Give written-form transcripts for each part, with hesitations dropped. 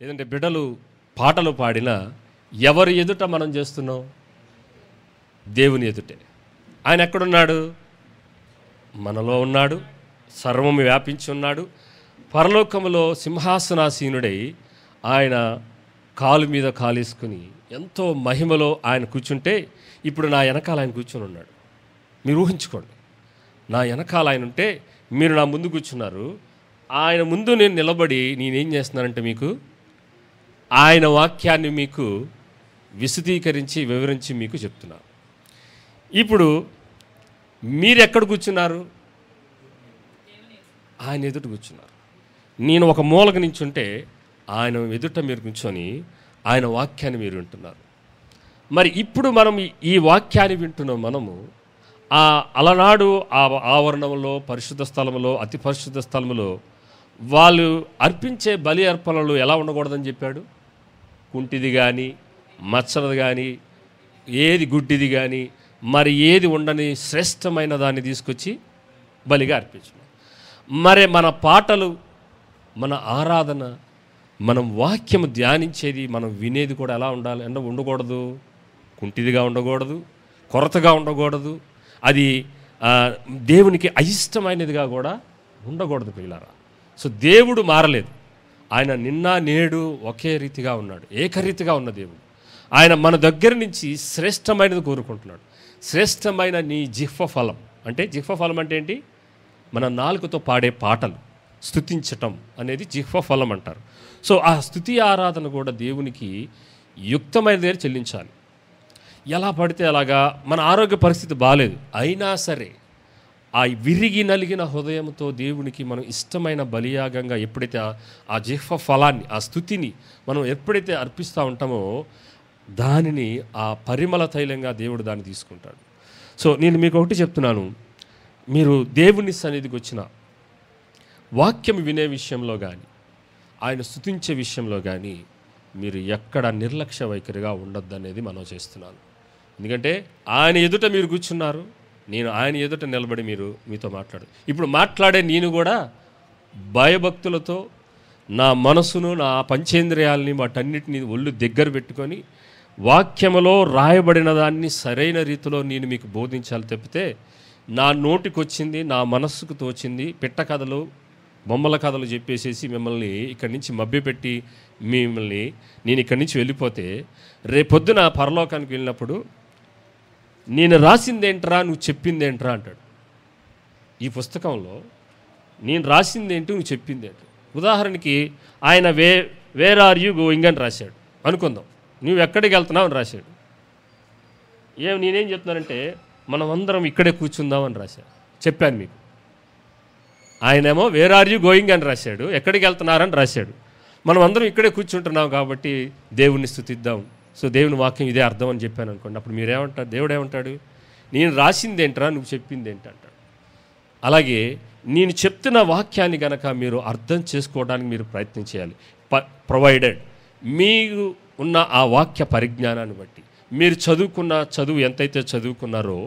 లేదంటే బిడ్డలు పాటలు పాడినా ఎవరి ఎదుట మనం చేస్తున్నాం? దేవుని ఎదుటే. ఆయన ఎక్కడున్నాడు? మనలో ఉన్నాడు, సర్వము వ్యాపించి ఉన్నాడు. పరలోకములో సింహాసనాసీనుడై ఆయన కాలు మీద కాలేసుకుని ఎంతో మహిమలో ఆయన కూర్చుంటే, ఇప్పుడు నా వెనకాల ఆయన కూర్చొని ఉన్నాడు. మీరు ఊహించుకోండి, నా వెనకాల ఆయన ఉంటే మీరు నా ముందు కూర్చున్నారు. ఆయన ముందు నేను నిలబడి నేనేం చేస్తున్నానంటే మీకు ఆయన వాక్యాన్ని మీకు విశదీకరించి వివరించి మీకు చెప్తున్నాను. ఇప్పుడు మీరు ఎక్కడ కూర్చున్నారు? ఆయన ఎదుట కూర్చున్నారు. నేను ఒక మూలకు నించుంటే ఆయన ఎదుట మీరు కూర్చొని ఆయన వాక్యాన్ని మీరు వింటున్నారు. మరి ఇప్పుడు మనం ఈ వాక్యాన్ని వింటున్నాం. మనము అలనాడు ఆ ఆవరణంలో, పరిశుద్ధ స్థలంలో, అతి పరిశుద్ధ స్థలంలో వాళ్ళు అర్పించే బలి అర్పణలు ఎలా ఉండకూడదని చెప్పాడు? కుంటిది కానీ, మచ్చలది కానీ, ఏది గుడ్డిది కానీ, మరి ఏది ఉండని శ్రేష్టమైన దాన్ని తీసుకొచ్చి బలిగా అర్పించడం. మరి మన పాటలు, మన ఆరాధన, మనం వాక్యము ధ్యానించేది, మనం వినేది కూడా ఎలా ఉండాలి అంటే ఉండకూడదు. కుంటిదిగా ఉండకూడదు, కొరతగా ఉండకూడదు, అది దేవునికి అయిష్టమైనదిగా కూడా ఉండకూడదు పిల్లరా. సో దేవుడు మారలేదు. ఆయన నిన్న నేడు ఒకే రీతిగా ఉన్నాడు, ఏకరీతిగా ఉన్న దేవుడు. ఆయన మన దగ్గర నుంచి శ్రేష్టమైనది కోరుకుంటున్నాడు. శ్రేష్టమైన నీ జిహ్వ ఫలం అంటే, జిహ్వ ఫలం అంటే ఏంటి? మన నాలుకతో పాడే పాటలు, స్తుతించటం అనేది జిహ్వ ఫలం అంటారు. సో ఆ స్తుతి ఆరాధన కూడా దేవునికి యుక్తమైనదే చెల్లించాలి. ఎలా పడితే అలాగా మన ఆరోగ్య పరిస్థితి బాగాలేదు అయినా సరే ఆ విరిగి నలిగిన హృదయంతో దేవునికి మనం ఇష్టమైన బలియాగంగా ఎప్పుడైతే ఆ జిహ్వ ఫలాన్ని, ఆ స్తుతిని మనం ఎప్పుడైతే అర్పిస్తూ ఉంటామో దానిని ఆ పరిమళ తైలంగా దేవుడు దాన్ని తీసుకుంటాడు. సో నేను మీకు ఒకటి చెప్తున్నాను, మీరు దేవుని సన్నిధికి వచ్చిన వాక్యం వినే విషయంలో కానీ, ఆయన స్తుతించే విషయంలో కానీ మీరు ఎక్కడ నిర్లక్ష్య వైఖరిగా ఉండొద్దు అనేది మనం చేస్తున్నాను. ఎందుకంటే ఆయన ఎదుట మీరు కూర్చున్నారు, నేను ఆయన ఎదుట నిలబడి మీతో మాట్లాడు. ఇప్పుడు మాట్లాడే నేను కూడా భయభక్తులతో నా మనసును, నా పంచేంద్రియాలని, వాటన్నిటిని ఒళ్ళు దగ్గర పెట్టుకొని వాక్యములో రాయబడిన దాన్ని సరైన రీతిలో నేను మీకు బోధించాలి తప్పితే నా నోటికి వచ్చింది, నా మనస్సుకు తోచింది పిట్ట కథలు, బొమ్మల కథలు చెప్పేసేసి మిమ్మల్ని ఇక్కడి నుంచి మభ్యపెట్టి మిమ్మల్ని నేను ఇక్కడి నుంచి వెళ్ళిపోతే రేపొద్దున పరలోకానికి వెళ్ళినప్పుడు నేను రాసిందేంట్రా, నువ్వు చెప్పిందేంట్రా అంటాడు. ఈ పుస్తకంలో నేను రాసిందేంటి, నువ్వు చెప్పిందేంటి? ఉదాహరణకి ఆయన వేర్ ఆర్ యూ గోయింగ్ అని రాశాడు అనుకుందాం, నువ్వు ఎక్కడికి వెళ్తున్నావు అని రాశాడు. నేనేం చెప్తున్నానంటే మనం అందరం ఇక్కడే కూర్చుందామని రాశాడు, చెప్పాను మీకు. ఆయనేమో వేర్ ఆర్ యూ గోయింగ్ అని రాశాడు, ఎక్కడికి వెళ్తున్నారని రాశాడు. మనం అందరం ఇక్కడే కూర్చుంటున్నాం కాబట్టి దేవుణ్ణి స్తుతిద్దాం, సో దేవుని వాక్యం ఇదే అర్థం అని చెప్పాను అనుకోండి. అప్పుడు మీరేమంటారు? దేవుడు ఏమంటాడు? నేను రాసిందేంట్రా, నువ్వు చెప్పిందేంటి అంటాడు. అలాగే నేను చెప్తున్న వాక్యాన్ని గనక మీరు అర్థం చేసుకోవడానికి మీరు ప్రయత్నం చేయాలి. ప్రొవైడెడ్ మీకు ఉన్న ఆ వాక్య పరిజ్ఞానాన్ని బట్టి, మీరు చదువుకున్న చదువు ఎంతైతే చదువుకున్నారో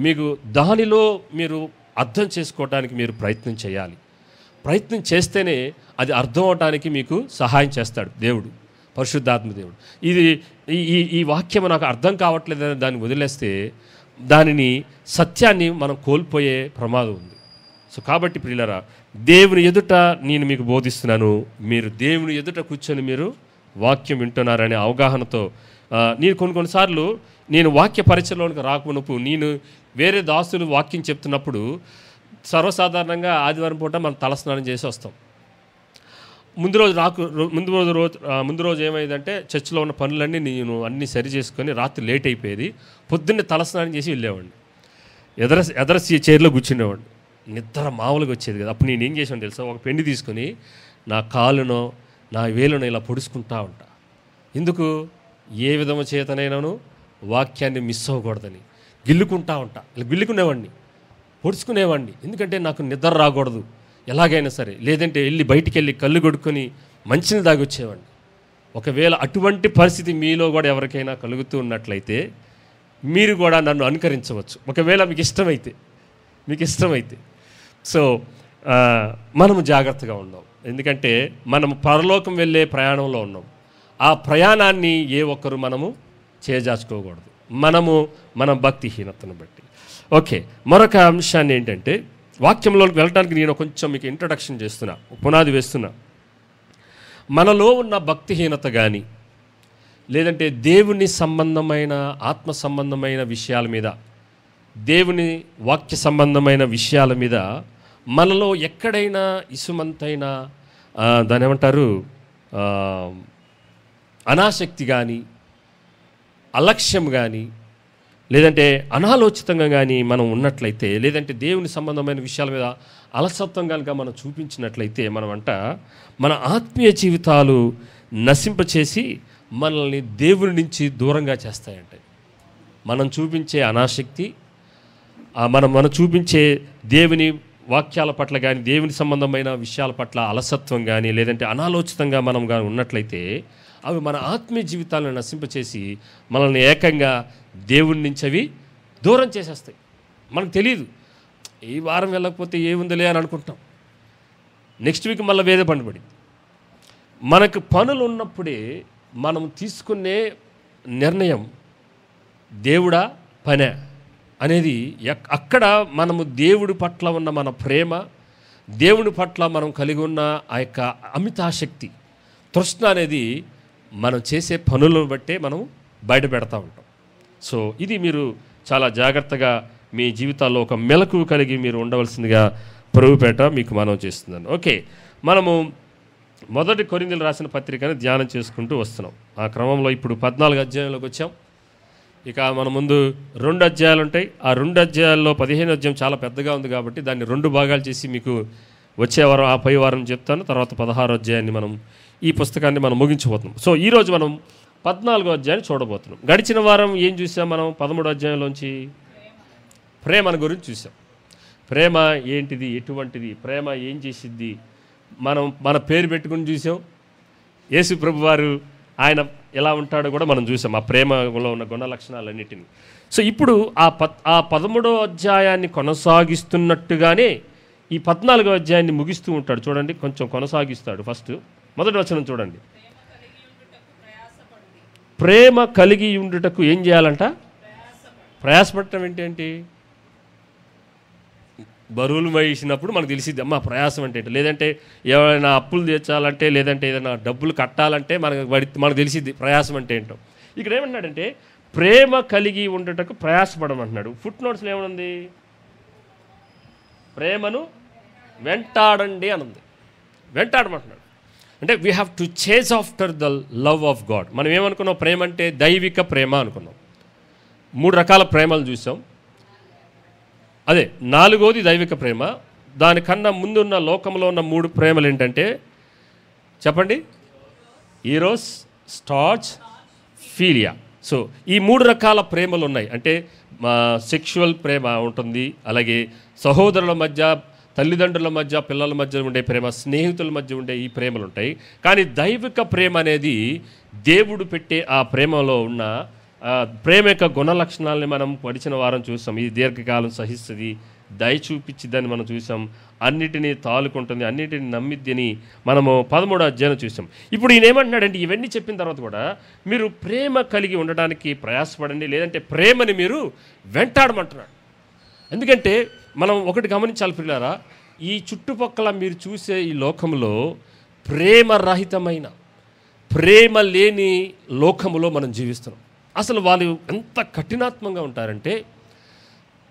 మీకు దానిలో మీరు అర్థం చేసుకోవడానికి మీరు ప్రయత్నం చేయాలి. ప్రయత్నం చేస్తేనే అది అర్థం అవడానికి మీకు సహాయం చేస్తాడు దేవుడు, పరిశుద్ధాత్మ దేవుడు. ఈ వాక్యం నాకు అర్థం కావట్లేదని దాన్ని వదిలేస్తే దానిని సత్యాన్ని మనం కోల్పోయే ప్రమాదం ఉంది. సో కాబట్టి ప్రియులారా, దేవుని ఎదుట నేను మీకు బోధిస్తున్నాను, మీరు దేవుని ఎదుట కూర్చొని మీరు వాక్యం వింటున్నారనే అవగాహనతో నేను కొన్నిసార్లు నేను వాక్య పరిచయంలోనికి రాకమునుపు నేను వేరే దాసులు వాక్యం చెప్తున్నప్పుడు సర్వసాధారణంగా ఆదివారం పూట మనం తలస్నానం చేసి వస్తాం. ముందు రోజు ఏమైందంటే చర్చిలో ఉన్న పనులన్నీ నేను అన్నీ సరి చేసుకొని రాత్రి లేట్ అయిపోయేది. పొద్దున్నే తలస్నానం చేసి వెళ్ళేవాడిని, ఎదర చైర్లో కూర్చునేవాడిని. నిద్ర మామూలుగా వచ్చేది కదా. అప్పుడు నేను ఏం చేసాను తెలుసా, ఒక పెండి తీసుకొని నా కాలునో నా వేలునో ఇలా పొడుచుకుంటా ఉంటా. ఎందుకు? ఏ విధము చేతనైనాను వాక్యాన్ని మిస్ అవ్వకూడదని గిల్లుకుంటా ఉంటా. ఇలా గిల్లుకునేవాడిని, పొడుచుకునేవాడిని. ఎందుకంటే నాకు నిద్ర రాకూడదు ఎలాగైనా సరే, లేదంటే వెళ్ళి బయటికి వెళ్ళి కళ్ళు కొడుకొని మంచిని దాగి వచ్చేవాడిని. ఒకవేళ అటువంటి పరిస్థితి మీలో కూడా ఎవరికైనా కలుగుతూ ఉన్నట్లయితే మీరు కూడా నన్ను అనుకరించవచ్చు, ఒకవేళ మీకు ఇష్టమైతే. సో మనము జాగ్రత్తగా ఉందాం. ఎందుకంటే మనం పరలోకం వెళ్ళే ప్రయాణంలో ఉన్నాం. ఆ ప్రయాణాన్ని ఏ ఒక్కరు మనము చేజార్చుకోకూడదు, మన భక్తిహీనతను బట్టి. ఓకే, మరొక అంశాన్ని ఏంటంటే, వాక్యంలోకి వెళ్ళడానికి నేను కొంచెం మీకు ఇంట్రడక్షన్ చేస్తున్నా, పునాది వేస్తున్నా. మనలో ఉన్న భక్తిహీనత కానీ, లేదంటే దేవుని సంబంధమైన ఆత్మ సంబంధమైన విషయాల మీద, దేవుని వాక్య సంబంధమైన విషయాల మీద మనలో ఎక్కడైనా ఇసుమంతైనా దాని ఏమంటారు అనాసక్తి కానీ, అలక్ష్యం కానీ, లేదంటే అనాలోచితంగా కానీ మనం ఉన్నట్లయితే, లేదంటే దేవుని సంబంధమైన విషయాల మీద అలసత్వం కనుక మనం చూపించినట్లయితే, మన ఆత్మీయ జీవితాలు నశింపచేసి మనల్ని దేవుని నుంచి దూరంగా చేస్తాయంట. మనం చూపించే అనాసక్తి, మనం చూపించే దేవుని వాక్యాల పట్ల కానీ, దేవుని సంబంధమైన విషయాల పట్ల అలసత్వం కానీ, లేదంటే అనాలోచితంగా మనం కానీ ఉన్నట్లయితే అవి మన ఆత్మీయ జీవితాలను నశింపచేసి మనల్ని ఏకంగా దేవుని నుంచి అవి దూరం చేసేస్తాయి. మనకు తెలియదు, ఈ వారం వెళ్ళకపోతే ఏముందిలే అని అనుకుంటాం, నెక్స్ట్ వీక్ మళ్ళీ వేరే పని పడింది. మనకు పనులు ఉన్నప్పుడే మనం తీసుకునే నిర్ణయం దేవుడా పనే అనేది, అక్కడ మనము దేవుడి పట్ల ఉన్న మన ప్రేమ, దేవుడి పట్ల మనం కలిగి ఉన్న ఆ యొక్క అమితాశక్తి, తృష్ణ అనేది మనం చేసే పనులను బట్టే మనం బయట పెడతా ఉంటాం. సో ఇది మీరు చాలా జాగ్రత్తగా మీ జీవితాల్లో ఒక మెలకువ కలిగి మీరు ఉండవలసిందిగా ప్రభుపేట మీకు మనం చేస్తున్నాను. ఓకే, మనము మొదటి కొరింథీయులకు రాసిన పత్రికను ధ్యానం చేసుకుంటూ వస్తున్నాం. ఆ క్రమంలో ఇప్పుడు 14 అధ్యాయంలోకి వచ్చాం. ఇక మన ముందు 2 అధ్యాయాలు ఉంటాయి. ఆ 2 అధ్యాయాల్లో 15 అధ్యాయం చాలా పెద్దగా ఉంది కాబట్టి దాన్ని 2 భాగాలు చేసి మీకు వచ్చే వారం ఆ పై వారం చెప్తాను. తర్వాత 16 అధ్యాయాన్ని మనం ఈ పుస్తకాన్ని మనం ముగించబోతున్నాం. సో ఈరోజు మనం 14 అధ్యాయాన్ని చూడబోతున్నాం. గడిచిన వారం ఏం చూసాం మనం? 13 అధ్యాయంలోంచి ప్రేమను గురించి చూసాం. ప్రేమ ఏంటిది, ఎటువంటిది, ప్రేమ ఏం చేసిద్ది, మన పేరు పెట్టుకుని చూసాం. యేసు ప్రభు వారు ఆయన ఎలా ఉంటాడో కూడా మనం చూసాం, ఆ ప్రేమలో ఉన్న గుణ లక్షణాలన్నిటినీ. సో ఇప్పుడు ఆ 13వ అధ్యాయాన్ని కొనసాగిస్తున్నట్టుగానే ఈ 14వ అధ్యాయాన్ని ముగిస్తూ ఉంటాడు. చూడండి, కొంచెం కొనసాగిస్తాడు. ఫస్ట్ మొదటి వచనం చూడండి. ప్రేమ కలిగి ఉండుటకు ఏం చేయాలంట? ప్రయాసపడటం ఏంటి? బరువులు వేసినప్పుడు మనకు తెలిసిద్ది అమ్మ ప్రయాసం అంటే ఏంటి. లేదంటే ఏమైనా అప్పులు తీర్చాలంటే, లేదంటే ఏదైనా డబ్బులు కట్టాలంటే మనకు తెలిసిద్ది ప్రయాసం అంటే ఏంటో. ఇక్కడ ఏమంటున్నాడంటే ప్రేమ కలిగి ఉండటకు ప్రయాసపడమంటున్నాడు. ఫుట్ నోట్స్లో ఏమనుంది? ప్రేమను వెంటాడండి అని ఉంది. వెంటాడమంటున్నాడు అంటే we have to chase after the love of God. మనం ఏమనుకున్నాం? ప్రేమ అంటే దైవిక ప్రేమ అనుకున్నాం. 3 రకాల ప్రేమలు చూసాం. అదే 4వది దైవిక ప్రేమ. దానికన్నా ముందున్న లోకంలో ఉన్న 3 ప్రేమలు ఏంటంటే చెప్పండి? Eros, starch, philia. సో ఈ 3 రకాల ప్రేమలు ఉన్నాయి. అంటే సెక్షువల్ ప్రేమ ఉంటుంది, అలాగే సహోదరుల మధ్య, తల్లిదండ్రుల మధ్య, పిల్లల మధ్య ఉండే ప్రేమ, స్నేహితుల మధ్య ఉండే ఈ ప్రేమలు ఉంటాయి. కానీ దైవిక ప్రేమ అనేది దేవుడు పెట్టే ఆ ప్రేమలో ఉన్న ప్రేమ యొక్క గుణ లక్షణాలని మనం గడిచిన వారం చూసాం. ఇది దీర్ఘకాలం సహిస్తుంది, దయ చూపించిద్దని మనం చూసాం, అన్నిటినీ తాలుకుంటుంది, అన్నిటిని నమ్మిద్దని మనము 13వ అధ్యాయం చూసాం. ఇప్పుడు ఈయన ఏమంటున్నాడంటే ఇవన్నీ చెప్పిన తర్వాత కూడా మీరు ప్రేమ కలిగి ఉండడానికి ప్రయాసపడండి, లేదంటే ప్రేమని మీరు వెంటాడమంటున్నాడు. ఎందుకంటే మనం ఒకటి గమనించాలి పిల్లారా, ఈ చుట్టుపక్కల మీరు చూసే ఈ లోకంలో ప్రేమరహితమైన, ప్రేమ లేని లోకములో మనం జీవిస్తున్నాం. అసలు వాళ్ళు ఎంత కఠినాత్మంగా ఉంటారంటే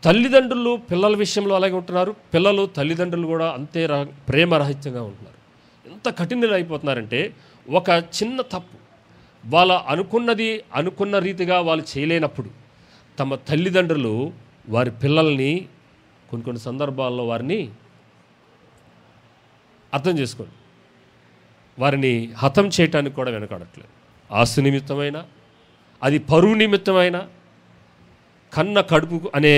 తల్లిదండ్రులు పిల్లల విషయంలో అలాగే ఉంటున్నారు, పిల్లలు తల్లిదండ్రులు కూడా అంతే ప్రేమరహితంగా ఉంటున్నారు. ఎంత కఠినలు అయిపోతున్నారంటే ఒక చిన్న తప్పు వాళ్ళ అనుకున్న రీతిగా వాళ్ళు చేయలేనప్పుడు తమ తల్లిదండ్రులు వారి పిల్లల్ని కొన్ని సందర్భాల్లో వారిని అర్థం చేసుకోండి, వారిని హతం చేయటానికి కూడా వెనకాడట్లేదు. ఆస్తి నిమిత్తమైన, అది పరువు నిమిత్తమైన, కన్న కడుపు అనే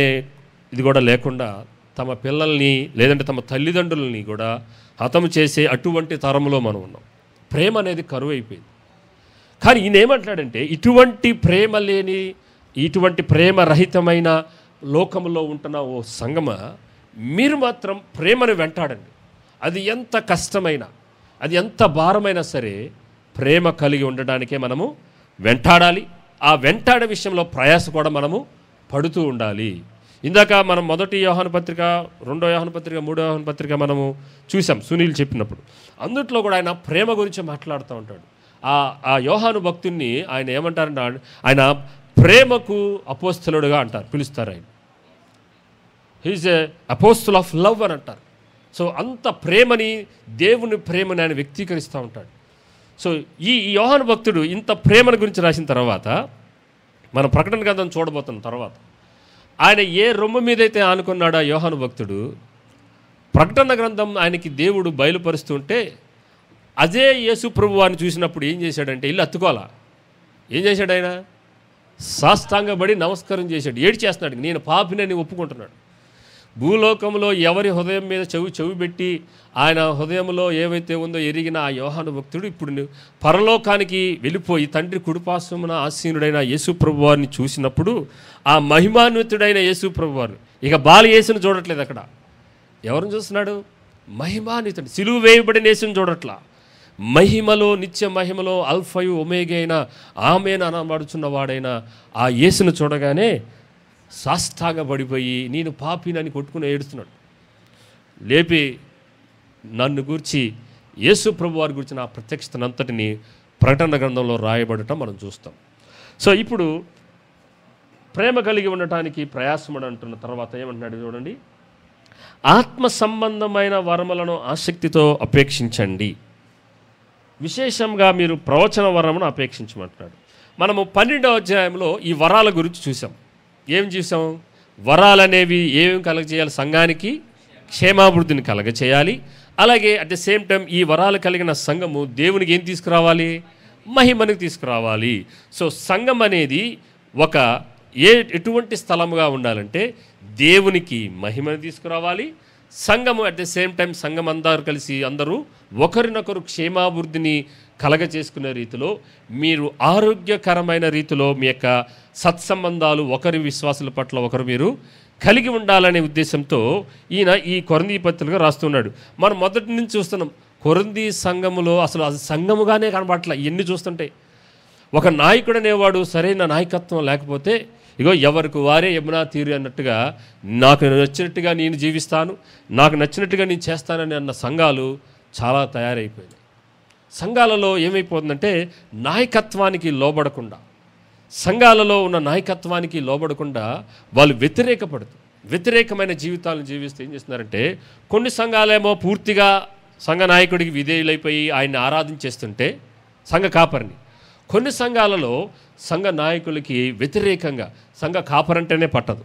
ఇది కూడా లేకుండా తమ పిల్లల్ని లేదంటే తమ తల్లిదండ్రులని కూడా హతం చేసే అటువంటి తరంలో మనం ఉన్నాం. ప్రేమ అనేది కరువు అయిపోయింది. కానీ ఈయన ఏమంటాడంటే ఇటువంటి ప్రేమ లేని, ఇటువంటి ప్రేమరహితమైన లోకంలో ఉంటున్న ఓ సంగమ, మీరు మాత్రం ప్రేమను వెంటాడండి. అది ఎంత కష్టమైనా, అది ఎంత భారమైనా సరే ప్రేమ కలిగి ఉండడానికే మనము వెంటాడాలి. ఆ వెంటాడే విషయంలో ప్రయాస కూడా మనము పడుతూ ఉండాలి. ఇందాక మనం 1 యోహాను పత్రిక, 2 యోహాను పత్రిక, 3 యోహాను పత్రిక మనము చూసాం సునీల్ చెప్పినప్పుడు. అందుట్లో కూడా ఆయన ప్రేమ గురించి మాట్లాడుతూ ఉంటాడు. ఆ యోహాను భక్తుణ్ణి ఆయన ఏమంటారంటే ఆయన ప్రేమకు అపోస్తలుడుగా అంటారు, పిలుస్తారు. ఆయన he is a apostle of love అని అంటారు. సో అంత ప్రేమని, దేవుని ప్రేమని ఆయన వ్యక్తీకరిస్తూ ఉంటాడు. సో ఈ యోహాను భక్తుడు ఇంత ప్రేమను గురించి రాసిన తర్వాత మనం ప్రకటన గ్రంథం చూడబోతున్న తర్వాత ఆయన ఏ రొమ్ము మీదైతే ఆనుకున్నాడో ఆ యోహాను భక్తుడు, ప్రకటన గ్రంథం ఆయనకి దేవుడు బయలుపరుస్తుంటే అదే యేసు ప్రభు వారిని చూసినప్పుడు ఏం చేశాడంటే ఇల్లు అత్తుకోవాలా. ఏం చేశాడు? ఆయన సాష్టాంగపడి నమస్కారం చేశాడు. ఏడు చేస్తున్నాడు, నేను పాపినని ఒప్పుకుంటున్నాడు. భూలోకంలో ఎవరి హృదయం మీద చెవి పెట్టి ఆయన హృదయంలో ఏవైతే ఉందో ఎరిగిన ఆ యోహాను భక్తుడు ఇప్పుడు పరలోకానికి వెళ్ళిపోయి తండ్రి కుడిపార్శ్వమున ఆసీనుడైన యేసు ప్రభు వారిని చూసినప్పుడు ఆ మహిమాన్వితుడైన యేసు ప్రభు వారు ఇక బాల యేసును చూడట్లేదు. అక్కడ ఎవరిని చూస్తున్నాడు? మహిమాన్వితుడు, సిలువ వేయబడిన యేసును చూడట్లా. మహిమలో, నిత్య మహిమలో అల్ఫయు ఒమేగా అయిన ఆమెను అనబడుచున్న వాడైన ఆ యేసును చూడగానే సాష్టాంగపడిపోయి నేను పాపినని కొట్టుకుని ఏడుస్తున్నాడు. లేపి నన్ను గూర్చి యేసు ప్రభు వారి గురించి నా ప్రత్యక్షతనంతటిని ప్రకటన గ్రంథంలో రాయబడటం మనం చూస్తాం. సో ఇప్పుడు ప్రేమ కలిగి ఉండటానికి ప్రయాసమని అంటున్న తర్వాత ఏమంటున్నాడు చూడండి, ఆత్మ సంబంధమైన వరములను ఆసక్తితో అపేక్షించండి, విశేషంగా మీరు ప్రవచన వరమును అపేక్షించమంటున్నాడు. మనము 12వ అధ్యాయంలో ఈ వరాల గురించి చూసాం. ఏం చూసాం? వరాలనేవి ఏమేమి కలగజేయాలి? సంఘానికి క్షేమాభివృద్ధిని కలగచేయాలి. అలాగే అట్ ద సేమ్ టైం ఈ వరాలు కలిగిన సంఘము దేవునికి ఏం తీసుకురావాలి? మహిమను తీసుకురావాలి. సో సంఘం అనేది ఒక ఎటువంటి స్థలముగా ఉండాలంటే దేవునికి మహిమను తీసుకురావాలి. సంఘము అట్ ద సేమ్ టైం సంఘం అందరూ కలిసి అందరూ ఒకరినొకరు క్షేమాభివృద్ధిని కలగచేసుకునే రీతిలో, మీరు ఆరోగ్యకరమైన రీతిలో మీ యొక్క సత్సంబంధాలు ఒకరి విశ్వాసుల పట్ల ఒకరు మీరు కలిగి ఉండాలనే ఉద్దేశంతో ఈయన ఈ కొరింథీ పత్రిక రాస్తున్నాడు. మనం మొదటి నుంచి చూస్తున్నాం కొరింథీ సంఘములో అసలు అది సంఘముగానే కనబడట్ల. ఇవన్నీ చూస్తుంటే ఒక నాయకుడు అనేవాడు సరైన నాయకత్వం లేకపోతే ఇగో ఎవరికి వారే యమునా తీరు అన్నట్టుగా నాకు నచ్చినట్టుగా నేను జీవిస్తాను, నాకు నచ్చినట్టుగా నేను చేస్తానని అన్న సంఘాలు చాలా తయారైపోయినాయి. సంఘాలలో ఏమైపోతుందంటే నాయకత్వానికి లోబడకుండా, సంఘాలలో ఉన్న నాయకత్వానికి లోబడకుండా వాళ్ళు వ్యతిరేకమైన జీవితాలను జీవిస్తే ఏం చేస్తున్నారంటే కొన్ని సంఘాలేమో పూర్తిగా సంఘ నాయకుడికి విధేయులైపోయి ఆయన్ని ఆరాధించేస్తుంటే సంఘ కాపరిని, కొన్ని సంఘాలలో సంఘ నాయకులకి వ్యతిరేకంగా సంఘ కాపరంటేనే పట్టదు,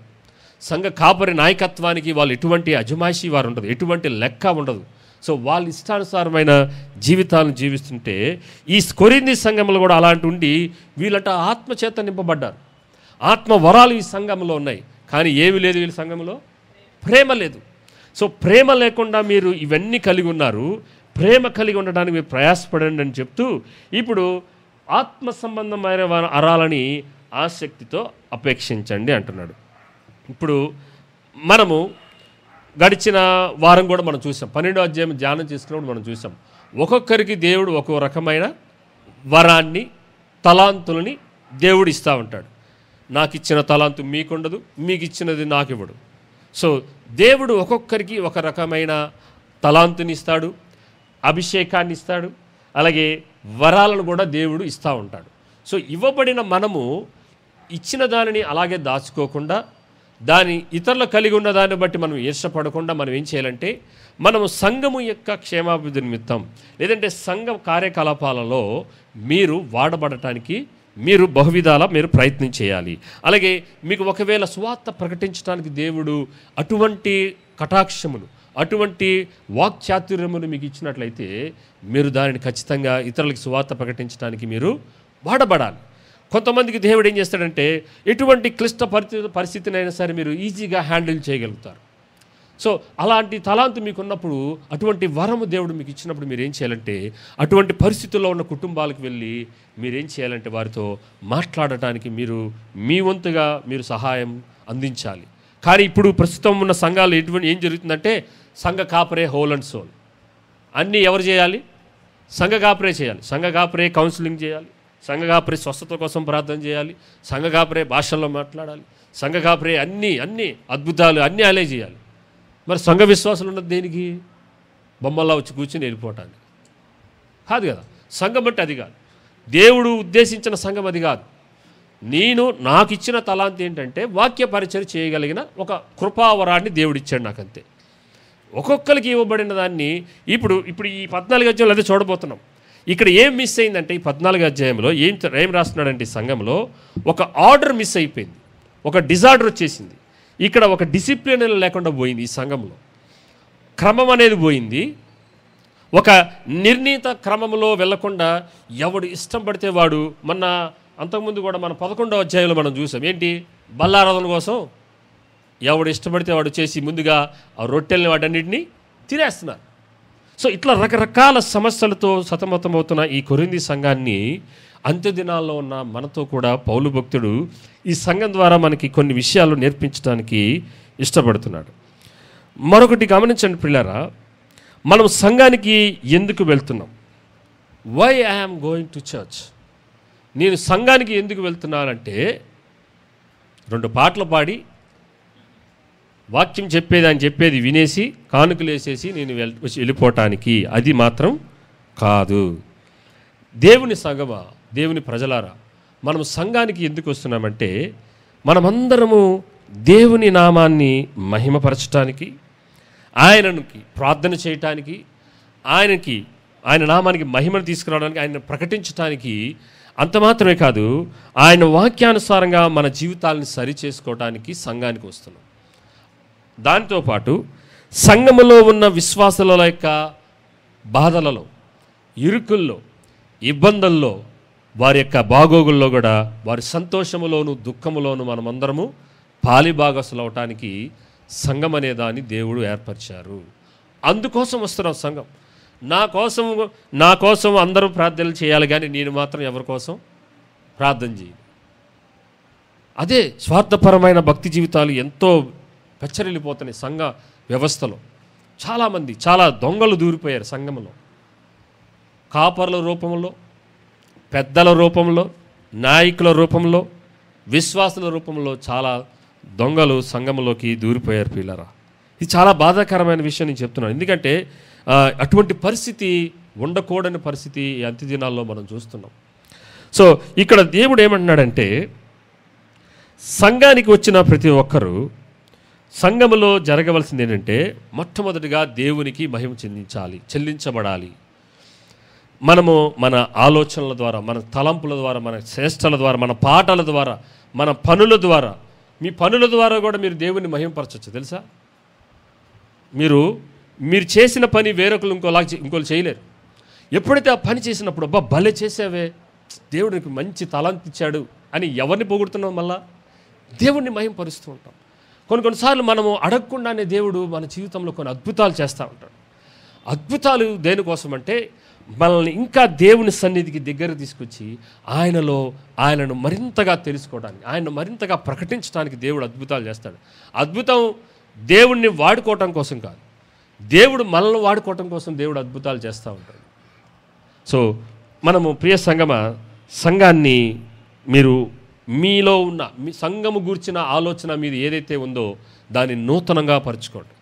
సంఘ కాపరి నాయకత్వానికి వాళ్ళు ఎటువంటి అజమాయిషీ వారు ఉండదు, ఎటువంటి లెక్క ఉండదు. సో వాళ్ళు ఇష్టానుసారమైన జీవితాలను జీవిస్తుంటే ఈ కొరింథీ సంఘంలో కూడా అలాంటి ఉండి వీళ్ళట ఆత్మచేత నింపబడ్డారు. ఆత్మ వరాలు ఈ సంఘంలో ఉన్నాయి, కానీ ఏమి లేదు వీళ్ళ సంఘంలో? ప్రేమ లేదు. సో ప్రేమ లేకుండా మీరు ఇవన్నీ కలిగి ఉన్నారు, ప్రేమ కలిగి ఉండడానికి మీరు ప్రయాసపడండి అని చెప్తూ ఇప్పుడు ఆత్మ సంబంధమైన వరాలని ఆసక్తితో అపేక్షించండి అంటున్నాడు. ఇప్పుడు మనము గడిచిన వారం కూడా మనం చూసాం, 12వ అధ్యాయం ధ్యానం చేసుకున్నప్పుడు మనం చూసాం ఒక్కొక్కరికి దేవుడు ఒక్కో రకమైన వరాన్ని, తలాంతులని దేవుడు ఇస్తూ ఉంటాడు. నాకు ఇచ్చిన తలాంతు మీకుండదు, మీకు ఇచ్చినది నాకు ఇవ్వడు. సో దేవుడు ఒక్కొక్కరికి ఒక రకమైన తలాంతుని ఇస్తాడు, అభిషేకాన్ని ఇస్తాడు, అలాగే వరాలను కూడా దేవుడు ఇస్తూ ఉంటాడు. సో ఇవ్వబడిన మనము ఇచ్చిన దానిని అలాగే దాచుకోకుండా, దాని ఇతరులు కలిగి ఉన్న దాన్ని బట్టి మనం ఈర్షపడకుండా మనం ఏం చేయాలంటే మనము సంఘము యొక్క క్షేమాభివృద్ధి నిమిత్తం లేదంటే సంఘ కార్యకలాపాలలో మీరు వాడబడటానికి మీరు బహువిధాల మీరు ప్రయత్నం చేయాలి. అలాగే మీకు ఒకవేళ సువార్త ప్రకటించడానికి దేవుడు అటువంటి కటాక్షమును, అటువంటి వాక్చాతుర్యమును మీకు ఇచ్చినట్లయితే మీరు దానిని ఖచ్చితంగా ఇతరులకు సువార్త ప్రకటించడానికి మీరు వాడబడాలి. కొంతమందికి దేవుడు ఏం చేస్తాడంటే ఎటువంటి క్లిష్ట పరిస్థితినైనా సరే మీరు ఈజీగా హ్యాండిల్ చేయగలుగుతారు. సో అలాంటి తలాంతు మీకు ఉన్నప్పుడు, అటువంటి వరము దేవుడు మీకు ఇచ్చినప్పుడు మీరు ఏం చేయాలంటే అటువంటి పరిస్థితుల్లో ఉన్న కుటుంబాలకు వెళ్ళి మీరేం చేయాలంటే వారితో మాట్లాడటానికి మీరు మీ వంతుగా మీరు సహాయం అందించాలి. కానీ ఇప్పుడు ప్రస్తుతం ఉన్న సంఘాలు ఏం జరుగుతుందంటే సంఘ కాపరే హోల్ అండ్ సోల్, అన్నీ ఎవరు చేయాలి? సంఘ కాపరే చేయాలి, సంఘ కాపరే కౌన్సిలింగ్ చేయాలి, సంఘ కాపరే స్వస్థత కోసం ప్రార్థన చేయాలి, సంఘ కాపరే భాషల్లో మాట్లాడాలి, సంఘ కాపరే అన్ని అద్భుతాలు అన్నీ అలే చేయాలి. మరి సంఘ విశ్వాసాలు ఉన్నది దేనికి? బొమ్మల్లా వచ్చి కూర్చొని వెళ్ళిపోవటానికి కాదు కదా. సంఘం అంటే అది కాదు, దేవుడు ఉద్దేశించిన సంఘం అది కాదు. నాకు ఇచ్చిన తలాంతి ఏంటంటే వాక్య పరిచయం చేయగలిగిన ఒక కృపావరాన్ని దేవుడిచ్చాడు నాకు, అంతే. ఒక్కొక్కరికి ఇవ్వబడిన దాన్ని ఇప్పుడు ఈ 14 అధ్యాయంలో అదే చూడబోతున్నాం. ఇక్కడ ఏం మిస్ అయిందంటే ఈ 14 అధ్యాయంలో ఏం రాస్తున్నాడంటే ఈ సంఘంలో ఒక ఆర్డర్ మిస్ అయిపోయింది, ఒక డిజార్డర్ వచ్చేసింది. ఇక్కడ ఒక డిసిప్లిన్ లేకుండా పోయింది ఈ సంఘంలో, క్రమం అనేది పోయింది. ఒక నిర్ణీత క్రమంలో వెళ్లకుండా ఎవడు ఇష్టం పడితే వాడు, అంతకుముందు కూడా మన 11వ అధ్యాయంలో మనం చూసాం ఏంటి, బల్లారాధన కోసం ఎవడు ఇష్టపడితే వాడు చేసి ముందుగా ఆ రొట్టెల్ని వాటన్నిటిని తినేస్తున్నారు. సో ఇట్లా రకరకాల సమస్యలతో సతమతమవుతున్న ఈ కొరింథీ సంఘాన్ని అంత్య దినాల్లో ఉన్న మనతో కూడా పౌలు భక్తుడు ఈ సంఘం ద్వారా మనకి కొన్ని విషయాలు నేర్పించడానికి ఇష్టపడుతున్నాడు. మరొకటి గమనించండి ప్రియులారా, మనం సంఘానికి ఎందుకు వెళ్తున్నాం? Why I'm going to church. నేను సంఘానికి ఎందుకు వెళ్తున్నానంటే 2 పాటలు పాడి వాక్యం చెప్పేది వినేసి కానుకలు వేసేసి నేను వెళ్ళిపోవటానికి అది మాత్రం కాదు. దేవుని సంఘమా, దేవుని ప్రజలారా, మనం సంఘానికి ఎందుకు వస్తున్నామంటే మనమందరము దేవుని నామాన్ని మహిమపరచటానికి, ఆయనకి ప్రార్థన చేయటానికి, ఆయన నామానికి మహిమను తీసుకురావడానికి, ఆయన ప్రకటించడానికి, అంత మాత్రమే కాదు ఆయన వాక్యానుసారంగా మన జీవితాలను సరి చేసుకోవడానికి సంఘానికి వస్తున్నాం. దాంతోపాటు సంఘములో ఉన్న విశ్వాసుల యొక్క బాధలలో, ఇరుకుల్లో, ఇబ్బందుల్లో, వారి యొక్క బాగోగుల్లో కూడా వారి సంతోషములోను దుఃఖములోను మనమందరము పాలిభాగస్తులు అవటానికి సంఘం అనే దాన్ని దేవుడు ఏర్పరిచారు. అందుకోసం వస్తున్నాం సంఘం. నా కోసం అందరూ ప్రార్థనలు చేయాలి, కానీ నేను మాత్రం ఎవరి కోసం ప్రార్థన చేయను. అదే స్వార్థపరమైన భక్తి జీవితాలు ఎంతో పెచ్చరిల్లిపోతున్నాయి సంఘ వ్యవస్థలో. చాలామంది చాలా దొంగలు దూరిపోయారు సంఘంలో. కాపర్ల రూపంలో, పెద్దల రూపంలో, నాయకుల రూపంలో, విశ్వాసుల రూపంలో చాలా దొంగలు సంఘంలోకి దూరిపోయారు పిల్లరా. ఇది చాలా బాధాకరమైన విషయం నేను చెప్తున్నాను. ఎందుకంటే అటువంటి పరిస్థితి ఉండకూడని పరిస్థితి ఈ అంత్య దినాల్లో మనం చూస్తున్నాం. సో ఇక్కడ దేవుడు ఏమంటున్నాడంటే సంఘానికి వచ్చిన ప్రతి ఒక్కరూ సంఘములో జరగవలసింది ఏంటంటే మొట్టమొదటిగా దేవునికి మహిమ చెల్లించబడాలి. మనము మన ఆలోచనల ద్వారా, మన తలంపుల ద్వారా, మన చేష్టల ద్వారా, మన పాటల ద్వారా, మన పనుల ద్వారా, మీ పనుల ద్వారా కూడా మీరు దేవుని మహిమపరచవచ్చు. తెలుసా? మీరు చేసిన పని వేరొకరు ఇంకోళ్ళు చేయలేరు. ఎప్పుడైతే ఆ పని చేసినప్పుడు అబ్బా భలే చేసావే, దేవుడికి మంచి తలంపు ఇచ్చాడు అని ఎవరిని పొగుడుతున్నాం? మళ్ళా దేవుడిని మహిమపరుస్తూ ఉంటాం. కొన్నిసార్లు మనము అడగకుండానే దేవుడు మన జీవితంలో కొన్ని అద్భుతాలు చేస్తూ ఉంటాడు. అద్భుతాలు దేనికోసం అంటే మనల్ని ఇంకా దేవుని సన్నిధికి దగ్గర తీసుకొచ్చి ఆయనను మరింతగా తెలుసుకోవడానికి, ఆయనను మరింతగా ప్రకటించడానికి దేవుడు అద్భుతాలు చేస్తాడు. అద్భుతం దేవుణ్ణి వాడుకోవటం కోసం కాదు, దేవుడు మనల్ని వాడుకోవటం కోసం దేవుడు అద్భుతాలు చేస్తూ ఉంటాడు. సో మనము ప్రియ సంఘాన్ని మీరు మీలో ఉన్న మీ సంఘము గూర్చిన ఆలోచన మీది ఏదైతే ఉందో దాన్ని నూతనపరచుకోండి.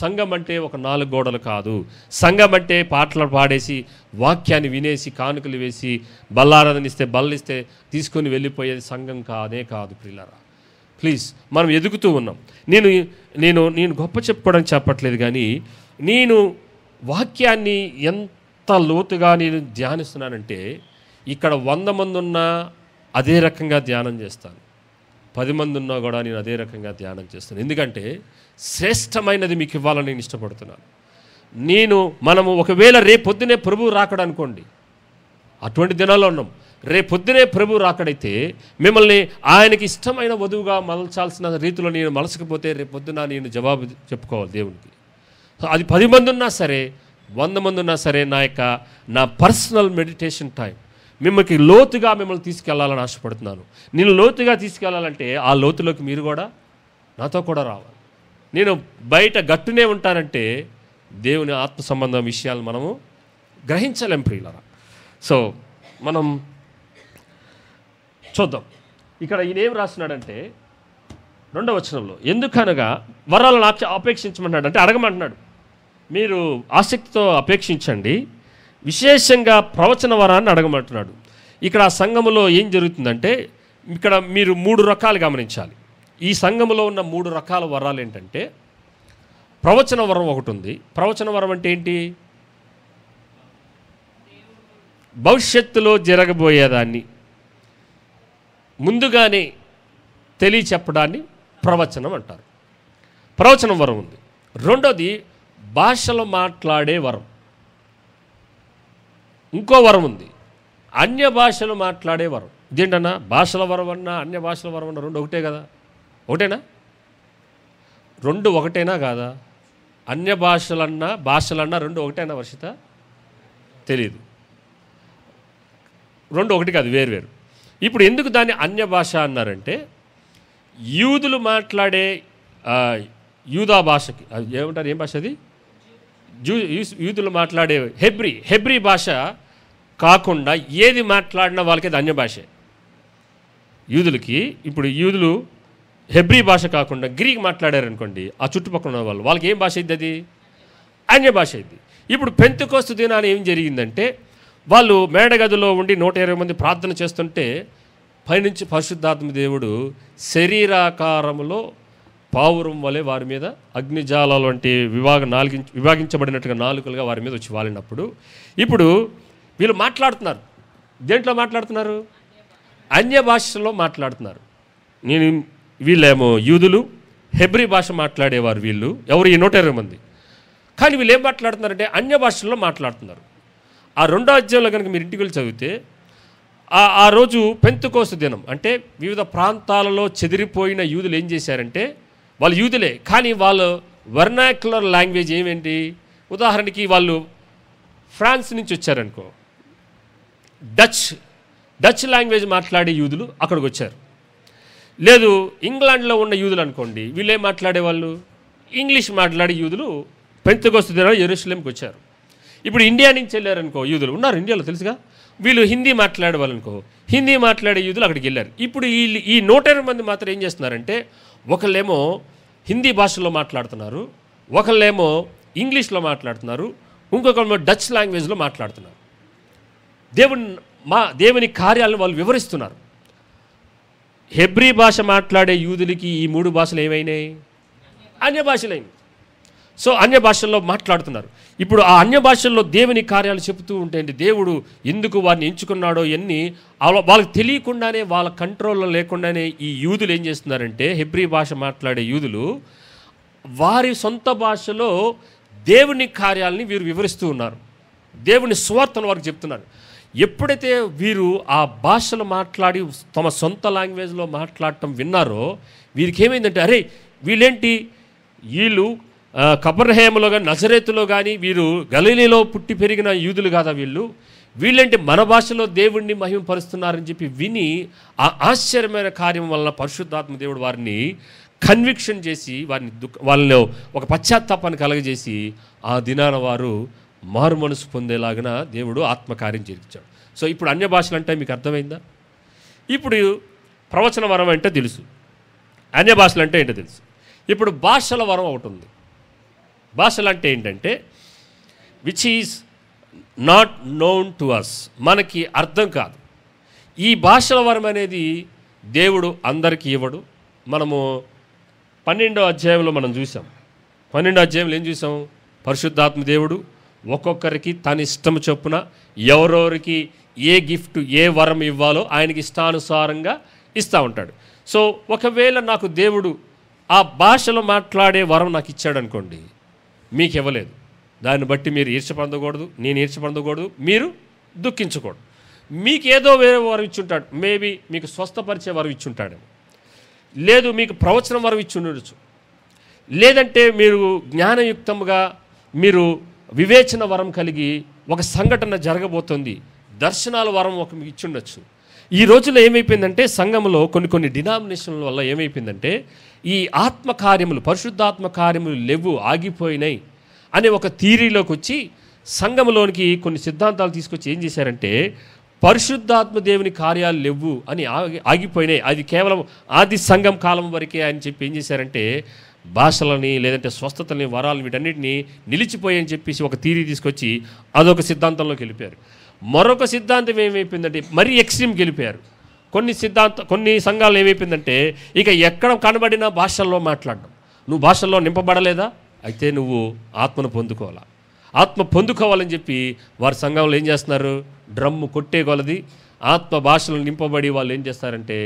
సంఘం అంటే ఒక 4 గోడలు కాదు. సంఘం అంటే పాటలు పాడేసి, వాక్యాన్ని వినేసి, కానుకలు వేసి, బల్లారాధనిస్తే బల్లిస్తే తీసుకొని వెళ్ళిపోయేది సంఘం కాదు ప్రియులారా. ప్లీజ్, మనం ఎదుగుతూ ఉన్నాం. నేను గొప్ప చెప్పుకోవడానికి చెప్పట్లేదు, కానీ నేను వాక్యాన్ని ఎంత లోతుగా నేను ధ్యానిస్తున్నానంటే ఇక్కడ 100 మంది ఉన్నా అదే రకంగా ధ్యానం చేస్తాను, 10 మంది ఉన్నా కూడా నేను అదే రకంగా ధ్యానం చేస్తాను. ఎందుకంటే శ్రేష్టమైనది మీకు ఇవ్వాలని నేను ఇష్టపడుతున్నాను. మనము ఒకవేళ రేపొద్దునే ప్రభు రాకడనుకోండి, అటువంటి దినాల్లో ఉన్నాం. రేపొద్దునే ప్రభు రాకడైతే మిమ్మల్ని ఆయనకి ఇష్టమైన వధువుగా మలచాల్సిన రీతిలో నేను మలచకపోతే రేపొద్దున నేను జవాబు చెప్పుకోవాలి దేవునికి. అది 10 మంది ఉన్నా సరే, 100 మంది ఉన్నా సరే, నా పర్సనల్ మెడిటేషన్ టైం మిమ్మల్ని లోతుగా తీసుకెళ్లాలని ఆశపడుతున్నాను. నేను లోతుగా తీసుకెళ్లాలంటే ఆ లోతులోకి మీరు కూడా నాతో కూడా రావాలి. నేను బయట గట్టునే ఉంటానంటే దేవుని ఆత్మ సంబంధం విషయాలు మనము గ్రహించలేం ప్రియులారా. సో మనం చూద్దాం. ఇక్కడ ఈయన ఏం రాస్తున్నాడంటే 2వ వచనంలో, ఎందుకనగా వరాలను అపేక్షించమంటున్నాడు, అంటే అడగమంటున్నాడు. మీరు ఆసక్తితో అపేక్షించండి, విశేషంగా ప్రవచన వరాన్ని అడగమంటున్నాడు. ఇక్కడ ఆ సంఘములో ఏం జరుగుతుందంటే, ఇక్కడ మీరు 3 రకాలు గమనించాలి. ఈ సంఘములో ఉన్న 3 రకాల వరాలు ఏంటంటే, ప్రవచన వరం ఒకటి ఉంది. ప్రవచన వరం అంటే ఏంటి? భవిష్యత్తులో జరగబోయేదాన్ని ముందుగానే తెలియచెప్పడాన్ని ప్రవచనం అంటారు. ప్రవచనం వరం ఉంది. 2వది భాషలు మాట్లాడే వరం. ఇంకో వరం ఉంది, అన్య భాషలు మాట్లాడే వరం. ఇదేంటన్నా, భాషల వరం అన్నా అన్య భాషల వరం అన్నా 2 ఒకటే కదా? ఒకటేనా? 2 ఒకటేనా కాదా? అన్య భాషలన్నా 2 ఒకటేనా వర్షిత? తెలియదు. 2 ఒకటి కాదు, వేరు. ఇప్పుడు ఎందుకు దాన్ని అన్య భాష అన్నారంటే, యూదులు మాట్లాడే యూదా భాషకి ఏమంటారు, ఏం భాష అది? యూదులు మాట్లాడే హెబ్రీ భాష కాకుండా ఏది మాట్లాడినా వాళ్ళకి అది అన్య భాషే. యూదులకి ఇప్పుడు యూదులు హెబ్రీ భాష కాకుండా గ్రీక్ మాట్లాడారనుకోండి, ఆ చుట్టుపక్కల ఉన్న వాళ్ళకి ఏం భాష అయింది? అది అన్య భాష అయింది. ఇప్పుడు పెంతెకోస్తు దినాన ఏం జరిగిందంటే, వాళ్ళు మేడగదిలో ఉండి 120 మంది ప్రార్థన చేస్తుంటే పైనుంచి పరిశుద్ధాత్మ దేవుడు శరీరాకారములో పావురం వలె వారి మీద అగ్నిజాలాలు వంటి విభాగించబడినట్టుగా నాలుకలుగా వారి మీద వచ్చి వాలినప్పుడు, ఇప్పుడు వీళ్ళు మాట్లాడుతున్నారు. దేంట్లో మాట్లాడుతున్నారు? అన్య భాషలో మాట్లాడుతున్నారు. వీళ్ళేమో యూదులు, హెబ్రీ భాష మాట్లాడేవారు వీళ్ళు. ఎవరు? ఈ 120 మంది. కానీ వీళ్ళు ఏం మాట్లాడుతున్నారంటే అన్య భాషల్లో మాట్లాడుతున్నారు. ఆ 2వ అధ్యాయంలో కనుక మీరు ఇంటికి వెళ్ళి చదివితే, ఆ రోజు పెంతెకోస్తు దినం అంటే వివిధ ప్రాంతాలలో చెదిరిపోయిన యూదులు ఏం చేశారంటే, వాళ్ళు యూదులే కానీ వాళ్ళు వెర్నాక్యులర్ లాంగ్వేజ్ ఏమేంటి, ఉదాహరణకి వాళ్ళు ఫ్రాన్స్ నుంచి వచ్చారనుకో, డచ్ లాంగ్వేజ్ మాట్లాడే యూదులు అక్కడికి వచ్చారు. లేదు ఇంగ్లాండ్లో ఉన్న యూదులు అనుకోండి, వీళ్ళేం మాట్లాడేవాళ్ళు? ఇంగ్లీష్ మాట్లాడే యూదులు పెంతెకోస్తు దినం యెరూషలేంకి వచ్చారు. ఇప్పుడు ఇండియా నుంచి వెళ్ళారనుకో, యూదులు ఉన్నారు ఇండియాలో తెలుసుగా, వీళ్ళు హిందీ మాట్లాడేవాళ్ళనుకో, హిందీ మాట్లాడే యూదులు అక్కడికి వెళ్ళారు. ఇప్పుడు ఈ 120 మంది మాత్రం ఏం చేస్తున్నారంటే, ఒకళ్ళేమో హిందీ భాషలో మాట్లాడుతున్నారు, ఒకళ్ళేమో ఇంగ్లీష్లో మాట్లాడుతున్నారు, ఇంకొకళ్ళేమో డచ్ లాంగ్వేజ్లో మాట్లాడుతున్నారు. దేవుని కార్యాలను వాళ్ళు వివరిస్తున్నారు. హెబ్రీ భాష మాట్లాడే యూదులకి ఈ 3 భాషలు ఏమైనాయి? అన్య భాషలైనవి. సో అన్య భాషల్లో మాట్లాడుతున్నారు. ఇప్పుడు ఆ అన్య భాషల్లో దేవుని కార్యాలు చెబుతూ ఉంటే దేవుడు ఎందుకు వారిని ఎంచుకున్నాడో ఇవన్నీ వాళ్ళకి తెలియకుండానే, వాళ్ళ కంట్రోల్లో లేకుండానే ఈ యూదులు ఏం చేస్తున్నారంటే, హెబ్రీ భాష మాట్లాడే యూదులు వారి సొంత భాషలో దేవుని కార్యాలని వీరు వివరిస్తూ ఉన్నారు. దేవుని సువార్తను వారికి చెప్తున్నారు. ఎప్పుడైతే వీరు ఆ భాషలు మాట్లాడి తమ సొంత లాంగ్వేజ్లో మాట్లాడటం విన్నారో, వీరికి ఏమైందంటే, అరే వీళ్ళు కపర్నహూములో కానీ నజరేతులో కానీ వీరు గలిలీలో పుట్టి పెరిగిన యూదులు కాదా వీళ్ళంటే మన భాషలో దేవుణ్ణి మహిమపరుస్తున్నారని చెప్పి విని ఆ ఆశ్చర్యమైన కార్యం వలన పరిశుద్ధాత్మ దేవుడు వారిని కన్విక్షన్ చేసి వాళ్ళలో ఒక పశ్చాత్తాపాన్ని కలగజేసి ఆ దినాన వారు మారు మనసు పొందేలాగిన దేవుడు ఆత్మకార్యం జరిగించాడు. సో ఇప్పుడు అన్య భాషలు అంటే మీకు అర్థమైందా? ఇప్పుడు ప్రవచన వరం అంటే తెలుసు, అన్య భాషలు అంటే ఏంటో తెలుసు. ఇప్పుడు భాషల వరం ఒకటి ఉంది. భాషలు అంటే ఏంటంటే which is not known to us, మనకి అర్థం కాదు. ఈ భాషల వరం అనేది దేవుడు అందరికీ ఇవ్వడు. మనము 12వ అధ్యాయంలో మనం చూసాం. 12వ అధ్యాయంలో ఏం చూసాం? పరిశుద్ధాత్మ దేవుడు ఒక్కొక్కరికి తన ఇష్టం చొప్పున ఎవరెవరికి ఏ గిఫ్ట్ ఏ వరం ఇవ్వాలో ఆయనకి ఇష్టానుసారంగా ఇస్తూ ఉంటాడు. సో ఒకవేళ నాకు దేవుడు ఆ భాషలో మాట్లాడే వరం నాకు ఇచ్చాడు అనుకోండి, మీకు ఇవ్వలేదు, దాన్ని బట్టి మీరు ఈర్ష్య పొందకూడదు, నేను ఈర్ష్య పొందకూడదు, మీరు దుఃఖించకూడదు. మీకు ఏదో వేరే వరం ఇచ్చుంటాడు. మేబీ మీకు స్వస్థపరిచే వరం ఇచ్చుంటాడేమో, లేదు మీకు ప్రవచనం వరం ఇచ్చి ఉండొచ్చు, లేదంటే మీరు జ్ఞానయుక్తంగా మీరు వివేచన వరం కలిగి ఒక సంఘటన జరగబోతుంది, దర్శనాల వరం ఒక మీకు ఇచ్చుండొచ్చు. ఈ రోజుల్లో ఏమైపోయిందంటే సంఘంలో కొన్ని డినామినేషన్ల వల్ల ఏమైపోయిందంటే ఈ ఆత్మకార్యములు, పరిశుద్ధాత్మ కార్యములు లేవు, ఆగిపోయినాయి అనే ఒక థియరీలోకి వచ్చి సంఘములోనికి కొన్ని సిద్ధాంతాలు తీసుకొచ్చి ఏం చేశారంటే పరిశుద్ధాత్మ దేవుని కార్యాలు లేవు అని ఆగిపోయినాయి. అది కేవలం ఆది సంఘం కాలం వరకే అని చెప్పి ఏం చేశారంటే భాషలని లేదంటే స్వస్థతని వరాలని వీటన్నిటిని నిలిచిపోయాయని చెప్పేసి ఒక థియరీ తీసుకొచ్చి అదొక సిద్ధాంతంలోకి వెళ్ళిపోయారు. మరొక సిద్ధాంతం ఏమైపోయిందంటే మరీ ఎక్స్ట్రీమ్కి వెళ్ళిపోయారు. కొన్ని సంఘాలు ఏమైపోయిందంటే ఇక ఎక్కడ కనబడినా భాషల్లో మాట్లాడడం. నువ్వు భాషల్లో నింపబడలేదా, అయితే నువ్వు ఆత్మను పొందుకోవాలా. ఆత్మ పొందుకోవాలని చెప్పి వారి సంఘంలో ఏం చేస్తున్నారు, డ్రమ్ము కొట్టే కొలది ఆత్మ భాషలు నింపబడి వాళ్ళు ఏం చేస్తారంటే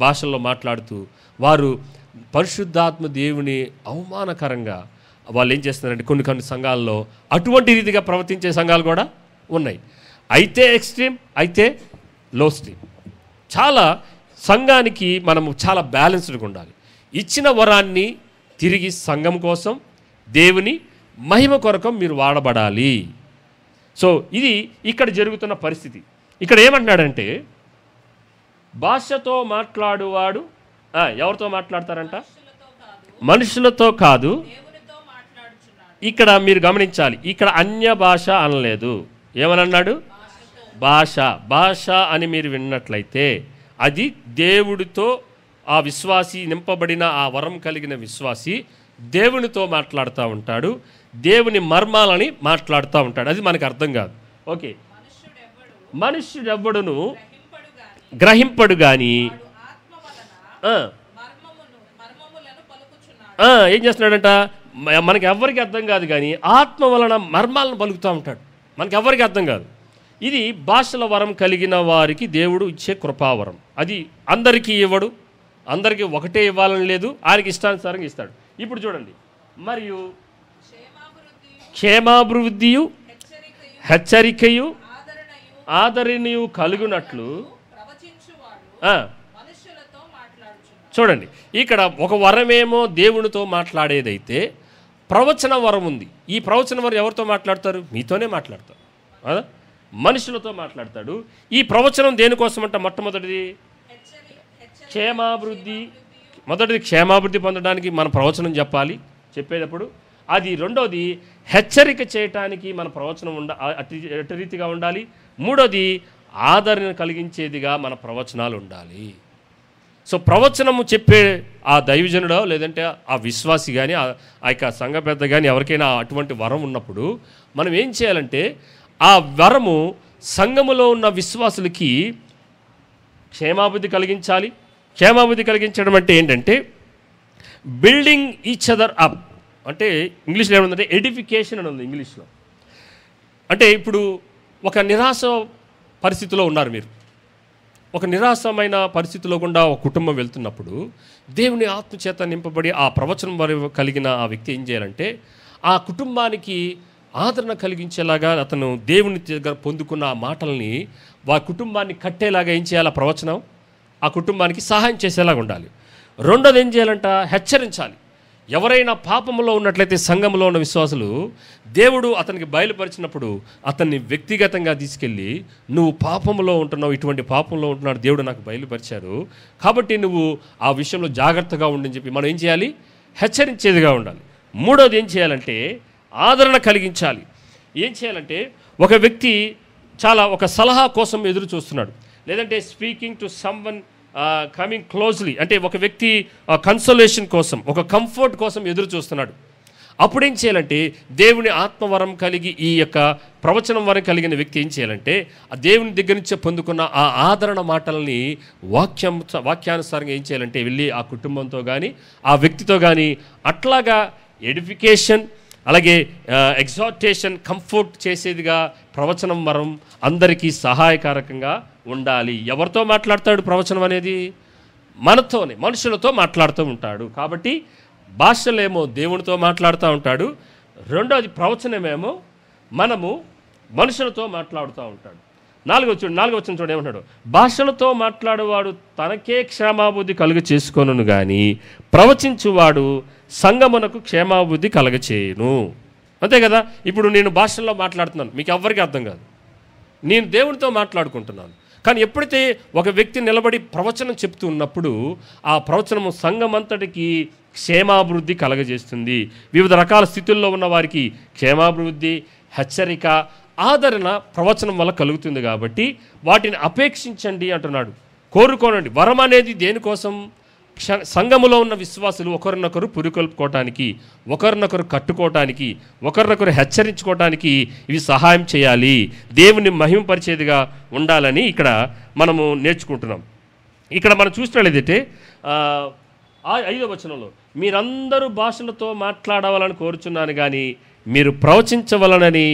భాషల్లో మాట్లాడుతూ వారు పరిశుద్ధాత్మ దేవుని అవమానకరంగా వాళ్ళు ఏం చేస్తున్నారంటే కొన్ని సంఘాల్లో అటువంటి రీతిగా ప్రవర్తించే సంఘాలు కూడా ఉన్నాయి. అయితే ఎక్స్ట్రీమ్, అయితే లో స్ట్రీమ్. చాలా సంఘానికి మనము చాలా బ్యాలెన్స్డ్గా ఉండాలి. ఇచ్చిన వరాన్ని తిరిగి సంఘం కోసం దేవుని మహిమ కొరకు మీరు వాడబడాలి. సో ఇది ఇక్కడ జరుగుతున్న పరిస్థితి. ఇక్కడ ఏమంటున్నాడంటే భాషతో మాట్లాడువాడు ఎవరితో మాట్లాడతారంట, మనుషులతో కాదు. ఇక్కడ మీరు గమనించాలి, ఇక్కడ అన్య భాష అనలేదు. ఏమని అన్నాడు, భాష అని మీరు విన్నట్లయితే అది దేవుడితో ఆ విశ్వాసి నింపబడిన ఆ వరం కలిగిన విశ్వాసి దేవునితో మాట్లాడుతూ ఉంటాడు, దేవుని మర్మాలని మాట్లాడుతూ ఉంటాడు. అది మనకు అర్థం కాదు. ఓకే, మనుష్యుడెవ్వడును గ్రహింపడు కానీ ఏం చేస్తున్నాడంట, మనకి ఎవరికి అర్థం కాదు కానీ ఆత్మ వలన మర్మాలను పలుకుతూ ఉంటాడు. మనకి ఎవరికి అర్థం కాదు. ఇది భాషల వరం కలిగిన వారికి దేవుడు ఇచ్చే కృపావరం. అది అందరికీ ఇవ్వడు, అందరికీ ఒకటే ఇవ్వాలని లేదు, ఆయనకి ఇష్టానుసారంగా ఇస్తాడు. ఇప్పుడు చూడండి, మరియు క్షేమాభివృద్ధియు హెచ్చరికయు ఆదరణయు కలుగునట్లు చూడండి. ఇక్కడ ఒక వరమేమో దేవునితో మాట్లాడేదైతే ప్రవచన వరం ఉంది. ఈ ప్రవచన వరం ఎవరితో మాట్లాడతారు, మీతోనే మాట్లాడతారు కదా, మనుషులతో మాట్లాడతాడు. ఈ ప్రవచనం దేనికోసం అంట, మొట్టమొదటిది క్షేమాభివృద్ధి. మొదటిది క్షేమాభివృద్ధి పొందడానికి మన ప్రవచనం చెప్పాలి చెప్పేటప్పుడు. అది రెండోది హెచ్చరిక చేయటానికి మన ప్రవచనం అటు రీతిగా ఉండాలి. మూడోది ఆదరణ కలిగించేదిగా మన ప్రవచనాలు ఉండాలి. సో ప్రవచనము చెప్పే ఆ దైవజనుడో లేదంటే ఆ విశ్వాసి కానీ ఆ యొక్క సంఘ పెద్ద కానీ ఎవరికైనా అటువంటి వరం ఉన్నప్పుడు మనం ఏం చేయాలంటే ఆ వరము సంఘములో ఉన్న విశ్వాసులకి క్షేమాభివృద్ధి కలిగించాలి. క్షేమాభివృద్ధి కలిగించడం అంటే ఏంటంటే బిల్డింగ్ ఈచ్ అదర్ అప్. అంటే ఇంగ్లీష్లో ఏముందంటే ఎడిఫికేషన్ అని ఉంది ఇంగ్లీష్లో. అంటే ఇప్పుడు ఒక నిరాశ పరిస్థితిలో ఉన్నారు మీరు. ఒక నిరాశమైన పరిస్థితిలో గుండా ఒక కుటుంబం వెళ్తున్నప్పుడు దేవుని ఆత్మచేత నింపబడి ఆ ప్రవచనం కలిగిన ఆ వ్యక్తి ఏం చేయాలంటే ఆ కుటుంబానికి ఆదరణ కలిగించేలాగా అతను దేవుని దగ్గర పొందుకున్న ఆ మాటల్ని వారి కుటుంబాన్ని కట్టేలాగా ఏం చేయాలి, ఆ ప్రవచనం ఆ కుటుంబానికి సహాయం చేసేలాగా ఉండాలి. రెండోది ఏం చేయాలంట, హెచ్చరించాలి. ఎవరైనా పాపంలో ఉన్నట్లయితే సంఘంలో ఉన్న విశ్వాసులు దేవుడు అతనికి బయలుపరిచినప్పుడు అతన్ని వ్యక్తిగతంగా తీసుకెళ్ళి నువ్వు పాపంలో ఉంటున్నావు, ఇటువంటి పాపంలో ఉంటున్నాడు, దేవుడు నాకు బయలుపరిచారు కాబట్టి నువ్వు ఆ విషయంలో జాగ్రత్తగా ఉండని చెప్పి మనం ఏం చేయాలి, హెచ్చరించేదిగా ఉండాలి. మూడోది ఏం చేయాలంటే ఆదరణ కలిగించాలి. ఏం చేయాలంటే ఒక వ్యక్తి ఒక సలహా కోసం ఎదురు చూస్తున్నాడు, లేదంటే speaking to someone coming closely, అంటే ఒక వ్యక్తి కన్సోలేషన్ కోసం ఒక కంఫర్ట్ కోసం ఎదురు చూస్తున్నాడు. అప్పుడేం చేయాలంటే దేవుని ఆత్మవరం కలిగి ఈ యొక్క ప్రవచనం వరం కలిగిన వ్యక్తి ఏం చేయాలంటే ఆ దేవుని దగ్గర నుంచే పొందుకున్న ఆ ఆదరణ మాటల్ని వాక్యానుసారంగా ఏం చేయాలంటే వెళ్ళి ఆ కుటుంబంతో కానీ ఆ వ్యక్తితో కానీ అట్లాగా ఎడిఫికేషన్ అలాగే ఎగ్జార్టేషన్ కంఫర్ట్ చేసేదిగా ప్రవచనం వరం అందరికీ సహాయకారకంగా ఉండాలి. ఎవరితో మాట్లాడతాడు ప్రవచనం అనేది, మనతోనే, మనుషులతో మాట్లాడుతూ ఉంటాడు. కాబట్టి భాషలేమో దేవునితో మాట్లాడుతూ ఉంటాడు, రెండోది ప్రవచనమేమో మనము మనుషులతో మాట్లాడుతూ ఉంటాడు. నాలుగో వచ్చిన చూడ ఏమంటాడు, భాషలతో మాట్లాడేవాడు తనకే క్షేమాభివృద్ధి కలుగ చేసుకొనును కానీ ప్రవచించువాడు సంగమునకు క్షేమాభివృద్ధి కలగచేయును. అంతే కదా. ఇప్పుడు నేను భాషల్లో మాట్లాడుతున్నాను, మీకు ఎవ్వరికీ అర్థం కాదు, నేను దేవునితో మాట్లాడుకుంటున్నాను. కానీ ఎప్పుడైతే ఒక వ్యక్తి నిలబడి ప్రవచనం చెప్తూ ఉన్నప్పుడు ఆ ప్రవచనము సంఘమంతటికి క్షేమాభివృద్ధి కలగజేస్తుంది. వివిధ రకాల స్థితుల్లో ఉన్న వారికి క్షేమాభివృద్ధి, హెచ్చరిక, ఆదరణ ప్రవచనం వల్ల కలుగుతుంది. కాబట్టి వాటిని అపేక్షించండి అంటున్నాడు. కోరుకోనండి. వరం అనేది దేనికోసం? సంఘములో ఉన్న విశ్వాసులు ఒకరినొకరు పురికొల్పుకోవటానికి, ఒకరినొకరు కట్టుకోవటానికి, ఒకరినొకరు హెచ్చరించుకోవటానికి ఇవి సహాయం చేయాలి, దేవుని మహిమపరిచేదిగా ఉండాలని ఇక్కడ మనము నేర్చుకుంటున్నాం. ఇక్కడ మనం చూసినట్లయితే 5వ వచనంలో, మీరందరూ భాషలతో మాట్లాడవాలని కోరుచున్నాను, కానీ మీరు ప్రవచించవలనని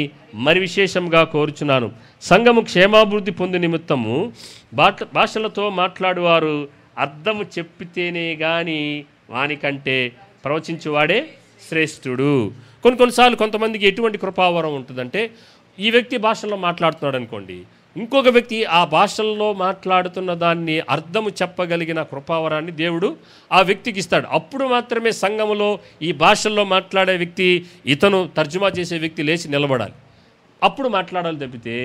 మరి విశేషంగా కోరుచున్నాను. సంఘము క్షేమాభివృద్ధి పొంది నిమిత్తము భాషలతో మాట్లాడువారు అర్థము చెప్పితేనే కానీ వానికంటే ప్రవచించువాడే శ్రేష్ఠుడు. కొన్నిసార్లు కొంతమందికి ఎటువంటి కృపావరం ఉంటుందంటే, ఈ వ్యక్తి భాషల్లో మాట్లాడుతున్నాడు అనుకోండి, ఇంకొక వ్యక్తి ఆ భాషల్లో మాట్లాడుతున్న దాన్ని అర్థము చెప్పగలిగిన కృపావరాన్ని దేవుడు ఆ వ్యక్తికి ఇస్తాడు. అప్పుడు మాత్రమే సంఘములో ఈ భాషల్లో మాట్లాడే వ్యక్తి, ఇతను తర్జుమా చేసే వ్యక్తి లేచి నిలబడాలి, అప్పుడు మాట్లాడాలి. తప్పితే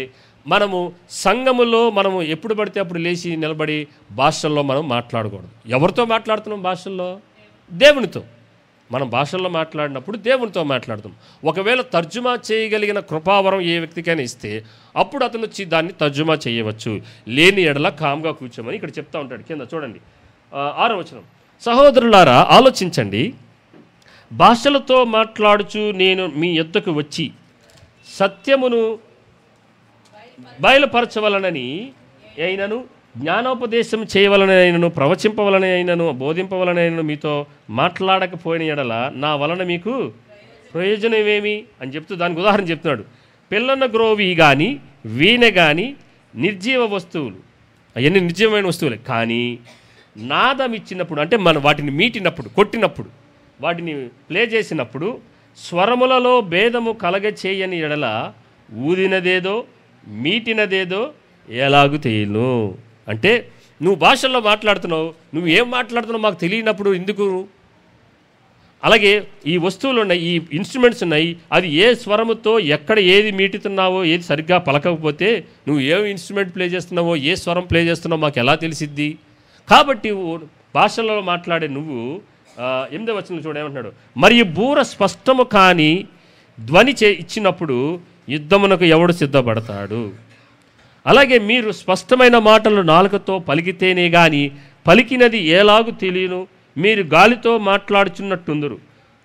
మనము సంఘములో మనము ఎప్పుడు పడితే అప్పుడు లేచి నిలబడి భాషల్లో మనం మాట్లాడకూడదు. ఎవరితో మాట్లాడుతున్నాం? భాషల్లో దేవునితో. మనం భాషల్లో మాట్లాడినప్పుడు దేవునితో మాట్లాడుతాం. ఒకవేళ తర్జుమా చేయగలిగిన కృపావరం ఏ వ్యక్తికైనా ఇస్తే అప్పుడు అతను వచ్చి దాన్ని తర్జుమా చేయవచ్చు. లేని ఎడల కామ్గా కూర్చోమని ఇక్కడ చెప్తా ఉంటాడు. కింద చూడండి 6వ వచనం, సహోదరులారా ఆలోచించండి, భాషలతో మాట్లాడుచు నేను మీ యొద్దకు వచ్చి సత్యమును బయలుపరచవలనని అయినను, జ్ఞానోపదేశం చేయవలనైనను, ప్రవచింపవలనైనను, బోధింపవలనైనను మీతో మాట్లాడకపోయిన ఎడల నా వలన మీకు ప్రయోజనమేమి అని చెప్తూ దానికి ఉదాహరణ చెప్తున్నాడు. పిల్లన గ్రోవి కానీ వీణె కానీ నిర్జీవ వస్తువులు, అవన్నీ నిర్జీవమైన వస్తువులే, కానీ నాదం ఇచ్చినప్పుడు, అంటే మనం వాటిని మీటినప్పుడు, కొట్టినప్పుడు, వాటిని ప్లే చేసినప్పుడు స్వరములలో భేదము కలగచేయని ఎడల ఊదినదేదో మీటినదేదో ఎలాగూ తెలియను. అంటే నువ్వు భాషల్లో మాట్లాడుతున్నావు, నువ్వు ఏం మాట్లాడుతున్నావు మాకు తెలియనప్పుడు ఎందుకు? అలాగే ఈ వస్తువులు ఉన్నాయి, ఈ ఇన్స్ట్రుమెంట్స్ ఉన్నాయి, అది ఏ స్వరముతో ఎక్కడ ఏది మీటుతున్నావో, ఏది సరిగ్గా పలకకపోతే నువ్వు ఏ ఇన్స్ట్రుమెంట్ ప్లే చేస్తున్నావో, ఏ స్వరం ప్లే చేస్తున్నావో మాకు ఎలా తెలిసిద్ది? కాబట్టి భాషల్లో మాట్లాడే నువ్వు 8వ వచనంలో చూడేమంటున్నాడు, మరియు బూర స్పష్టము కాని ధ్వని ఇచ్చినప్పుడు యుద్ధమునకు ఎవడు సిద్ధపడతాడు? అలాగే మీరు స్పష్టమైన మాటలు నాలుకతో పలికితేనే గాని పలికినది ఎలాగూ తెలియను, మీరు గాలితో మాట్లాడుచున్నట్టుందరు.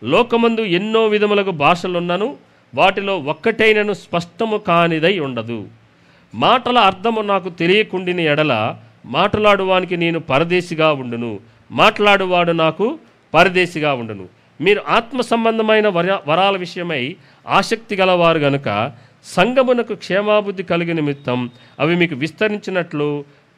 లోకమందు ఎన్నో విధములకు భాషలున్నను, వాటిలో ఒక్కటైనను స్పష్టము కానిదై ఉండదు. మాటల అర్థము నాకు తెలియకుండిన ఎడల మాట్లాడువానికి నేను పరదేశిగా ఉండును, మాట్లాడువాడు నాకు పరదేశిగా ఉండును. మీరు ఆత్మ సంబంధమైన వరాల విషయమై ఆసక్తి గలవారు గనుక సంఘమునకు క్షేమాభివృద్ధి కలిగిన నిమిత్తం అవి మీకు విస్తరించినట్లు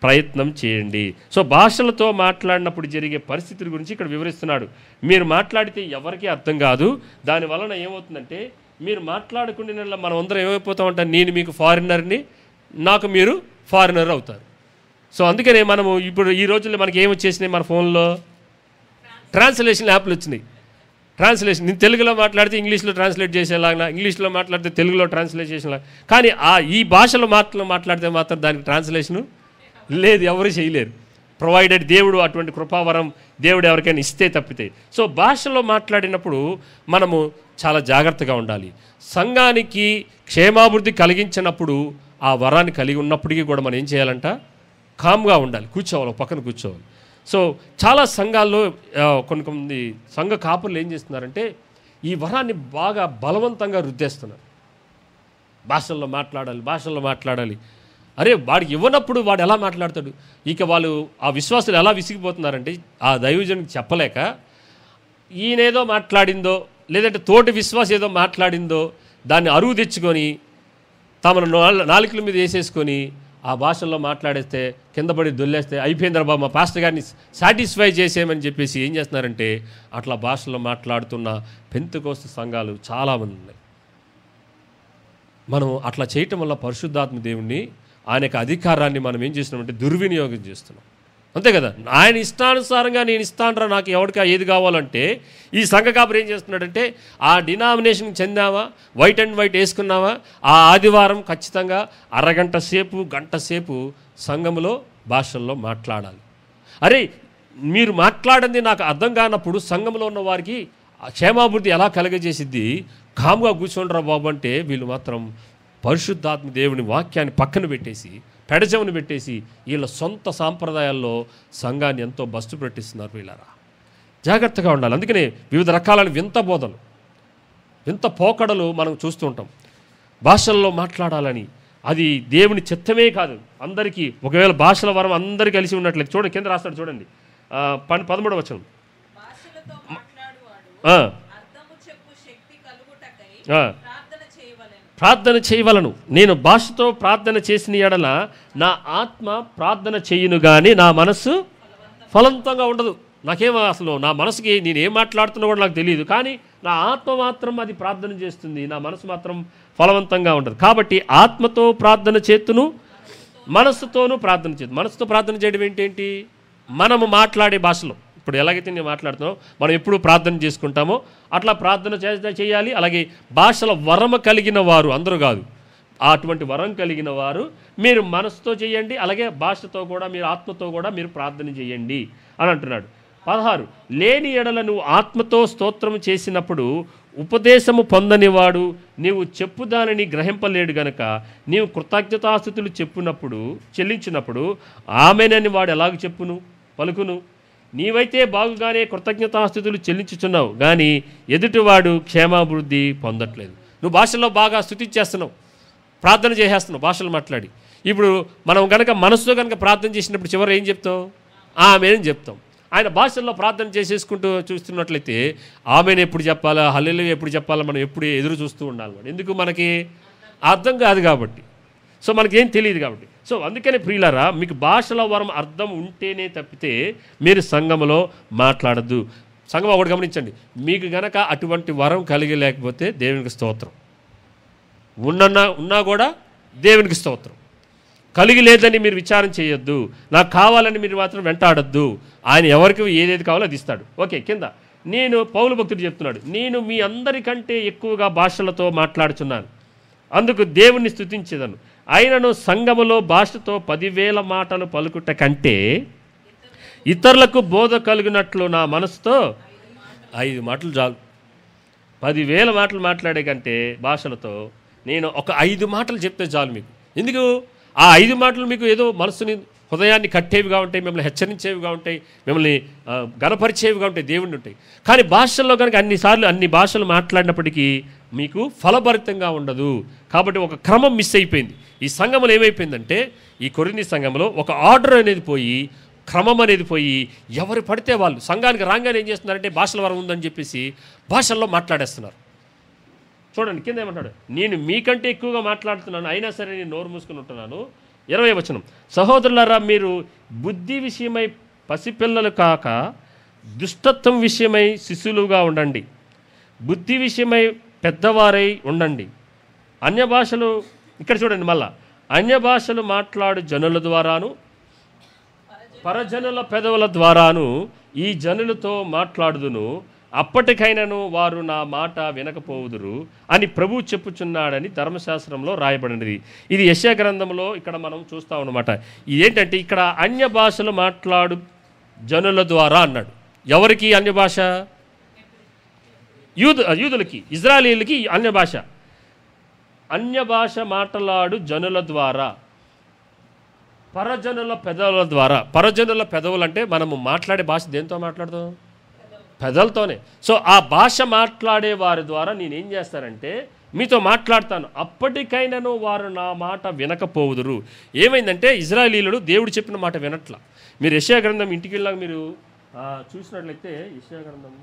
ప్రయత్నం చేయండి. సో భాషలతో మాట్లాడినప్పుడు జరిగే పరిస్థితుల గురించి ఇక్కడ వివరిస్తున్నాడు. మీరు మాట్లాడితే ఎవరికీ అర్థం కాదు. దాని వలన ఏమవుతుందంటే, మీరు మాట్లాడుకునే మనం అందరం ఏమైపోతామంటే, నేను మీకు ఫారినర్ని, నాకు మీరు ఫారినర్ అవుతారు. సో అందుకనే మనము ఇప్పుడు ఈ రోజుల్లో మనకి ఏమొచ్చేసినాయి, మన ఫోన్లో ట్రాన్స్లేషన్ యాప్లు వచ్చినాయి. ట్రాన్స్లేషన్, నేను తెలుగులో మాట్లాడితే ఇంగ్లీష్లో ట్రాన్స్లేట్ చేసేలాగా, ఇంగ్లీష్లో మాట్లాడితే తెలుగులో ట్రాన్స్లేట్ చేసేలాగా. కానీ ఈ భాషలో మాట్లాడితే మాత్రం దానికి ట్రాన్స్లేషను లేదు, ఎవరు చేయలేరు. ప్రొవైడెడ్ దేవుడు అటువంటి కృపావరం దేవుడు ఎవరికైనా ఇస్తే తప్పితే. సో భాషలో మాట్లాడినప్పుడు మనము చాలా జాగ్రత్తగా ఉండాలి. సంఘానికి క్షేమాభివృద్ధి కలిగించినప్పుడు ఆ వరాన్ని కలిగి ఉన్నప్పటికీ కూడా మనం ఏం చేయాలంట? కామ్గా ఉండాలి, కూర్చోవాలి, పక్కన కూర్చోవాలి. సో చాలా సంఘాల్లో కొన్ని సంఘ కాపులు ఏం చేస్తున్నారంటే, ఈ వరాన్ని బాగా బలవంతంగా రుద్దేస్తున్నారు. భాషల్లో మాట్లాడాలి. అరే వాడికి ఇవ్వనప్పుడు వాడు ఎలా మాట్లాడతాడు? ఇక వాళ్ళు ఆ విశ్వాసులు ఎలా విసిగిపోతున్నారంటే, ఆ దైవజనునికి చెప్పలేక ఈయనేదో మాట్లాడిందో, లేదంటే తోటి విశ్వాసం ఏదో మాట్లాడిందో దాన్ని అరువు తెచ్చుకొని తమను నాలుకల మీద వేసేసుకొని ఆ భాషల్లో మాట్లాడేస్తే, కింద పడి దొల్లేస్తే అయిపోయిందిరా బాబు, మా పాస్టర్ గారిని సాటిస్ఫై చేసేయమని చెప్పేసి ఏం చేస్తున్నారంటే, అట్లా భాషల్లో మాట్లాడుతున్న పెంతెకోస్తు సంఘాలు చాలామంది ఉన్నాయి. మనం అట్లా చేయటం వల్ల పరిశుద్ధాత్మ దేవుణ్ణి, ఆయన యొక్క అధికారాన్ని మనం ఏం చేస్తున్నామంటే దుర్వినియోగం చేస్తున్నాం. అంతే కదా, ఆయన ఇష్టానుసారంగా నేను ఇస్తానరా, నాకు ఎవరికి ఏది కావాలంటే, ఈ సంఘ కాపురు ఏం చేస్తున్నాడంటే, ఆ డినామినేషన్కి చెందావా, వైట్ అండ్ వైట్ వేసుకున్నావా, ఆ ఆదివారం ఖచ్చితంగా అరగంట సేపు గంట సేపు సంఘములో భాషల్లో మాట్లాడాలి. అరే మీరు మాట్లాడింది నాకు అర్థం కానప్పుడు సంఘంలో ఉన్న వారికి క్షేమాభివృద్ధి ఎలా కలగజేసిద్ది? కామ్గా కూర్చోండిరా బాబు అంటే వీళ్ళు మాత్రం పరిశుద్ధాత్మ దేవుని వాక్యాన్ని పక్కన పెట్టేసి పెడచెవిని పెట్టేసి వీళ్ళ సొంత సాంప్రదాయాల్లో సంఘాన్ని ఎంతో బస్టు పెట్టిస్తున్నారు. వీళ్ళారా జాగ్రత్తగా ఉండాలి. అందుకనే వివిధ రకాలైన వింత బోధలు, వింత పోకడలు మనం చూస్తూ ఉంటాం. భాషల్లో మాట్లాడాలని అది దేవుని చిత్తమే కాదు. అందరికీ ఒకవేళ భాషల వరం అందరికీ కలిసి ఉన్నట్లయితే చూడండి, కింద రాస్తాడు చూడండి 13వ వచనం. ప్రార్థన చేయవలను, నేను భాషతో ప్రార్థన చేసిన ఎడల నా ఆత్మ ప్రార్థన చేయును కానీ నా మనస్సు ఫలవంతంగా ఉండదు. నాకేమో అసలు నా మనసుకి నేను ఏం మాట్లాడుతున్నా కూడా నాకు తెలియదు, కానీ నా ఆత్మ మాత్రం అది ప్రార్థన చేస్తుంది, నా మనసు మాత్రం ఫలవంతంగా ఉండదు. కాబట్టి ఆత్మతో ప్రార్థన చేతును, మనస్సుతోనూ ప్రార్థన చేతు. మనసుతో ప్రార్థన చేయడం ఏంటి? మనము మాట్లాడే భాషలో ఇప్పుడు ఎలాగైతే నేను మాట్లాడుతున్నామో మనం ఎప్పుడు ప్రార్థన చేసుకుంటామో అట్లా ప్రార్థన చేయాలి. అలాగే భాషల వరమ కలిగిన వారు, అందరూ కాదు, అటువంటి వరం కలిగిన వారు మీరు మనసుతో చేయండి, అలాగే భాషతో కూడా మీరు ఆత్మతో కూడా మీరు ప్రార్థన చేయండి అని అంటున్నాడు. 16 లేని ఎడల నువ్వు ఆత్మతో స్తోత్రం చేసినప్పుడు ఉపదేశము పొందనివాడు నీవు చెప్పు దానిని గ్రహింపలేడు గనక నీవు కృతజ్ఞతాస్తుతులు చెల్లించినప్పుడు ఆమెనని వాడు ఎలాగ పలుకును. నీవైతే బాగుగానే కృతజ్ఞతాస్తుతులు చెల్లించుచున్నావు, కానీ ఎదుటివాడు క్షేమాభివృద్ధి పొందట్లేదు. నువ్వు భాషల్లో బాగా స్తుతించేస్తున్నావు, ప్రార్థన చేసేస్తున్నావు భాషలు మాట్లాడి. ఇప్పుడు మనం కనుక మనసుతో కనుక ప్రార్థన చేసినప్పుడు చివరి ఏం చెప్తాం? ఆమెని చెప్తాం. ఆయన భాషల్లో ప్రార్థన చేసేసుకుంటూ చూస్తున్నట్లయితే ఆమెను ఎప్పుడు చెప్పాలా, హల్లెలూయా ఎప్పుడు చెప్పాలా మనం ఎప్పుడు ఎదురు చూస్తూ ఉండాలి. ఎందుకు? మనకి అర్థం కాదు కాబట్టి, సో మనకేం తెలియదు కాబట్టి. సో అందుకనే ప్రియులారా, మీకు భాషల వరం అర్థం ఉంటేనే తప్పితే మీరు సంఘములో మాట్లాడద్దు. సంఘం ఒకటి గమనించండి, మీకు గనక అటువంటి వరం కలిగి లేకపోతే దేవునికి స్తోత్రం, ఉన్నా కూడా దేవునికి స్తోత్రం. కలిగి లేదని మీరు విచారం చేయొద్దు, నాకు కావాలని మీరు మాత్రం వెంటాడద్దు. ఆయన ఎవరికి ఏదేది కావాలో అది ఇస్తాడు. ఓకే, కింద నేను పౌలు భక్తుడు చెప్తున్నాడు, నేను మీ అందరికంటే ఎక్కువగా భాషలతో మాట్లాడుచున్నాను, అందుకు దేవుణ్ణి స్తుతించేదను. ఆయనను సంఘములో భాషతో 10,000 మాటలు పలుకుట కంటే ఇతరులకు బోధ కలిగినట్లు నా మనసుతో 5 మాటలు చాలు. 10,000 మాటలు మాట్లాడే కంటే భాషలతో నేను ఒక 5 మాటలు చెప్తే చాలు మీకు. ఎందుకు? ఆ 5 మాటలు మీకు ఏదో మనసుని హృదయాన్ని కట్టేవిగా ఉంటాయి, మిమ్మల్ని హెచ్చరించేవిగా ఉంటాయి, మిమ్మల్ని గణపరిచేవిగా ఉంటాయి, దేవుణ్ణి ఉంటాయి. కానీ భాషల్లో కనుక అన్ని భాషలు మాట్లాడినప్పటికీ మీకు ఫలభరితంగా ఉండదు. కాబట్టి ఒక క్రమం మిస్ అయిపోయింది. ఈ సంఘంలో ఏమైపోయిందంటే, ఈ కొరింథీ సంఘంలో ఒక ఆర్డర్ అనేది పోయి, క్రమం అనేది పోయి, ఎవరు పడితే వాళ్ళు సంఘానికి రాగానే ఏం చేస్తున్నారంటే భాషల వరం ఉందని చెప్పేసి భాషల్లో మాట్లాడేస్తున్నారు. చూడండి కింద ఏమంటాడు, నేను మీకంటే ఎక్కువగా మాట్లాడుతున్నాను, అయినా సరే నేను నోరు మూసుకుని ఉంటున్నాను. 20వ వచనం, సహోదరులారా మీరు బుద్ధి విషయమై పసిపిల్లలు కాక దుష్టత్వం విషయమై శిశువులుగా ఉండండి, బుద్ధి విషయమై పెద్దవారై ఉండండి. అన్య భాషలు, ఇక్కడ చూడండి మళ్ళా, అన్య భాషలు మాట్లాడు జనుల ద్వారాను పరజనుల పెదవుల ద్వారాను ఈ జనులతో మాట్లాడుదును, అప్పటికైనాను వారు నా మాట వినకపోవుదురు అని ప్రభువు చెప్పుచున్నాడని ధర్మశాస్త్రంలో రాయబడినది. ఇది యెషయా గ్రంథంలో ఇక్కడ మనం చూస్తాం అన్నమాట. ఇదేంటంటే ఇక్కడ అన్య భాషలు మాట్లాడు జనుల ద్వారా అన్నాడు. ఎవరికి అన్య భాష? యూదులకి, ఇజ్రాయేలీలకి అన్య భాష. అన్య భాష మాట్లాడు జనుల ద్వారా, పరజనుల పెదవుల ద్వారా. పరజనుల పెదవులు అంటే మనము మాట్లాడే భాష దేంతో మాట్లాడతాం? పెదవులతోనే. సో ఆ భాష మాట్లాడే వారి ద్వారా నేనేం చేస్తానంటే మీతో మాట్లాడతాను, అప్పటికైనాను వారు నా మాట వినకపోవుదురు. ఏమైందంటే ఇజ్రాయేలీయులు దేవుడు చెప్పిన మాట వినట్లా. మీరు యెషయా గ్రంథం ఇంటికి వెళ్ళాక మీరు చూసినట్లయితే యెషయా గ్రంథం